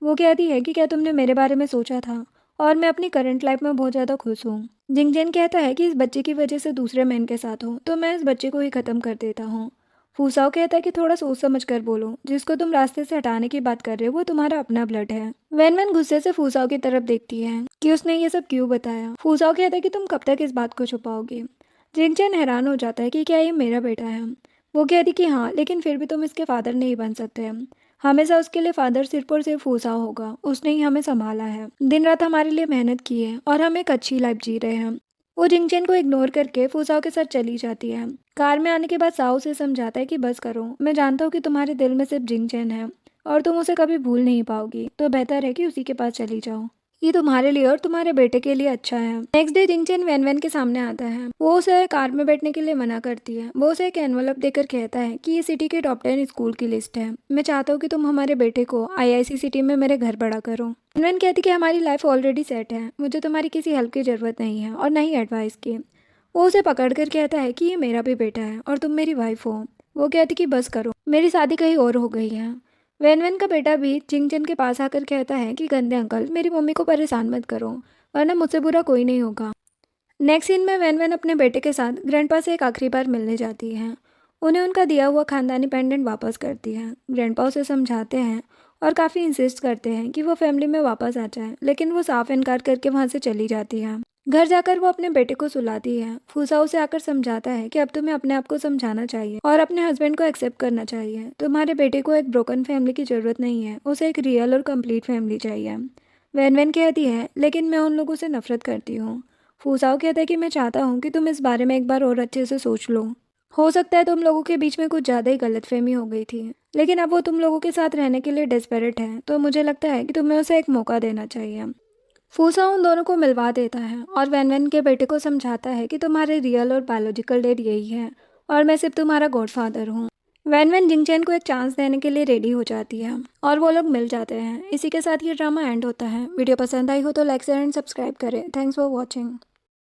Speaker 1: वो कहती है कि क्या तुमने मेरे बारे में सोचा था, और मैं अपनी करंट लाइफ में बहुत ज़्यादा खुश हूँ। जिंगजन कहता है कि इस बच्चे की वजह से दूसरे मैन के साथ हो तो मैं इस बच्चे को ही ख़त्म कर देता हूँ। फूसाओ कहता है कि थोड़ा सोच समझ कर बोलो, जिसको तुम रास्ते से हटाने की बात कर रहे हो वो तुम्हारा अपना ब्लड है। वैन वैन गुस्से से फूसाओ की तरफ देखती है कि उसने ये सब क्यों बताया। फूसाओ कहता है कि तुम कब तक इस बात को छुपाओगे। जिंगचन हैरान हो जाता है कि क्या ये मेरा बेटा है। वो कहती कि हाँ, लेकिन फिर भी तुम इसके फादर नहीं बन सकते। हमेशा उसके लिए फादर सिर्फ और सिर्फ फूसा होगा, उसने ही हमें संभाला है, दिन रात हमारे लिए मेहनत की है और हम एक अच्छी लाइफ जी रहे हैं। वो जिंगचन को इग्नोर करके फूसाओ के साथ चली जाती है। कार में आने के बाद साओ से समझाता है कि बस करो, मैं जानता हूँ कि तुम्हारे दिल में सिर्फ जिंगचन है और तुम उसे कभी भूल नहीं पाओगी, तो बेहतर है कि उसी के पास चली जाओ। ये तुम्हारे लिए और तुम्हारे बेटे के लिए अच्छा है। नेक्स्ट डे जिंगचन वैन वैन के सामने आता है। वो उसे कार में बैठने के लिए मना करती है। वो उसे एक एनवलप देकर कहता है कि ये सिटी के टॉप 10 स्कूल की लिस्ट है, मैं चाहता हूँ कि तुम हमारे बेटे को आईआईसी सिटी में मेरे घर बड़ा करो। वैन वैन कहती कि हमारी लाइफ ऑलरेडी सेट है, मुझे तुम्हारी किसी हेल्प की जरूरत नहीं है और न ही एडवाइस की। वो उसे पकड़कर कहता है कि ये मेरा भी बेटा है और तुम मेरी वाइफ हो। वो कहती कि बस करो, मेरी शादी कहीं और हो गई है। वैन वैन का बेटा भी जिंगचन के पास आकर कहता है कि गंदे अंकल, मेरी मम्मी को परेशान मत करो, वरना मुझसे बुरा कोई नहीं होगा। नेक्स्ट सीन में वैन वैन अपने बेटे के साथ ग्रैंडपा से एक आखिरी बार मिलने जाती है। उन्हें उनका दिया हुआ खानदानी पेंडेंट वापस करती है। ग्रैंडपा उसे समझाते हैं और काफ़ी इंसिस्ट करते हैं कि वो फैमिली में वापस आ जाए, लेकिन वो साफ इनकार करके वहाँ से चली जाती है। घर जाकर वो अपने बेटे को सुलाती है। फूसा उसे आकर समझाता है कि अब तुम्हें अपने आप को समझाना चाहिए और अपने हस्बैंड को एक्सेप्ट करना चाहिए। तुम्हारे बेटे को एक ब्रोकन फैमिली की ज़रूरत नहीं है, उसे एक रियल और कंप्लीट फैमिली चाहिए। वैन वैन कहती है, लेकिन मैं उन लोगों से नफरत करती हूँ। फूसाओ कहता है कि मैं चाहता हूँ कि तुम इस बारे में एक बार और अच्छे से सोच लो। हो सकता है तुम लोगों के बीच में कुछ ज़्यादा ही गलतफहमी हो गई थी, लेकिन अब वो तुम लोगों के साथ रहने के लिए डेस्परेट है, तो मुझे लगता है कि तुम्हें उसे एक मौका देना चाहिए। फूसा उन दोनों को मिलवा देता है और वैन वैन के बेटे को समझाता है कि तुम्हारे रियल और बायोलॉजिकल डैड यही है और मैं सिर्फ तुम्हारा गॉडफादर हूँ। वैन वैन जिंगचैन को एक चांस देने के लिए रेडी हो जाती है और वो लोग मिल जाते हैं। इसी के साथ ये ड्रामा एंड होता है। वीडियो पसंद आई हो तो लाइक शेयर एंड सब्सक्राइब करें। Thanks for watching.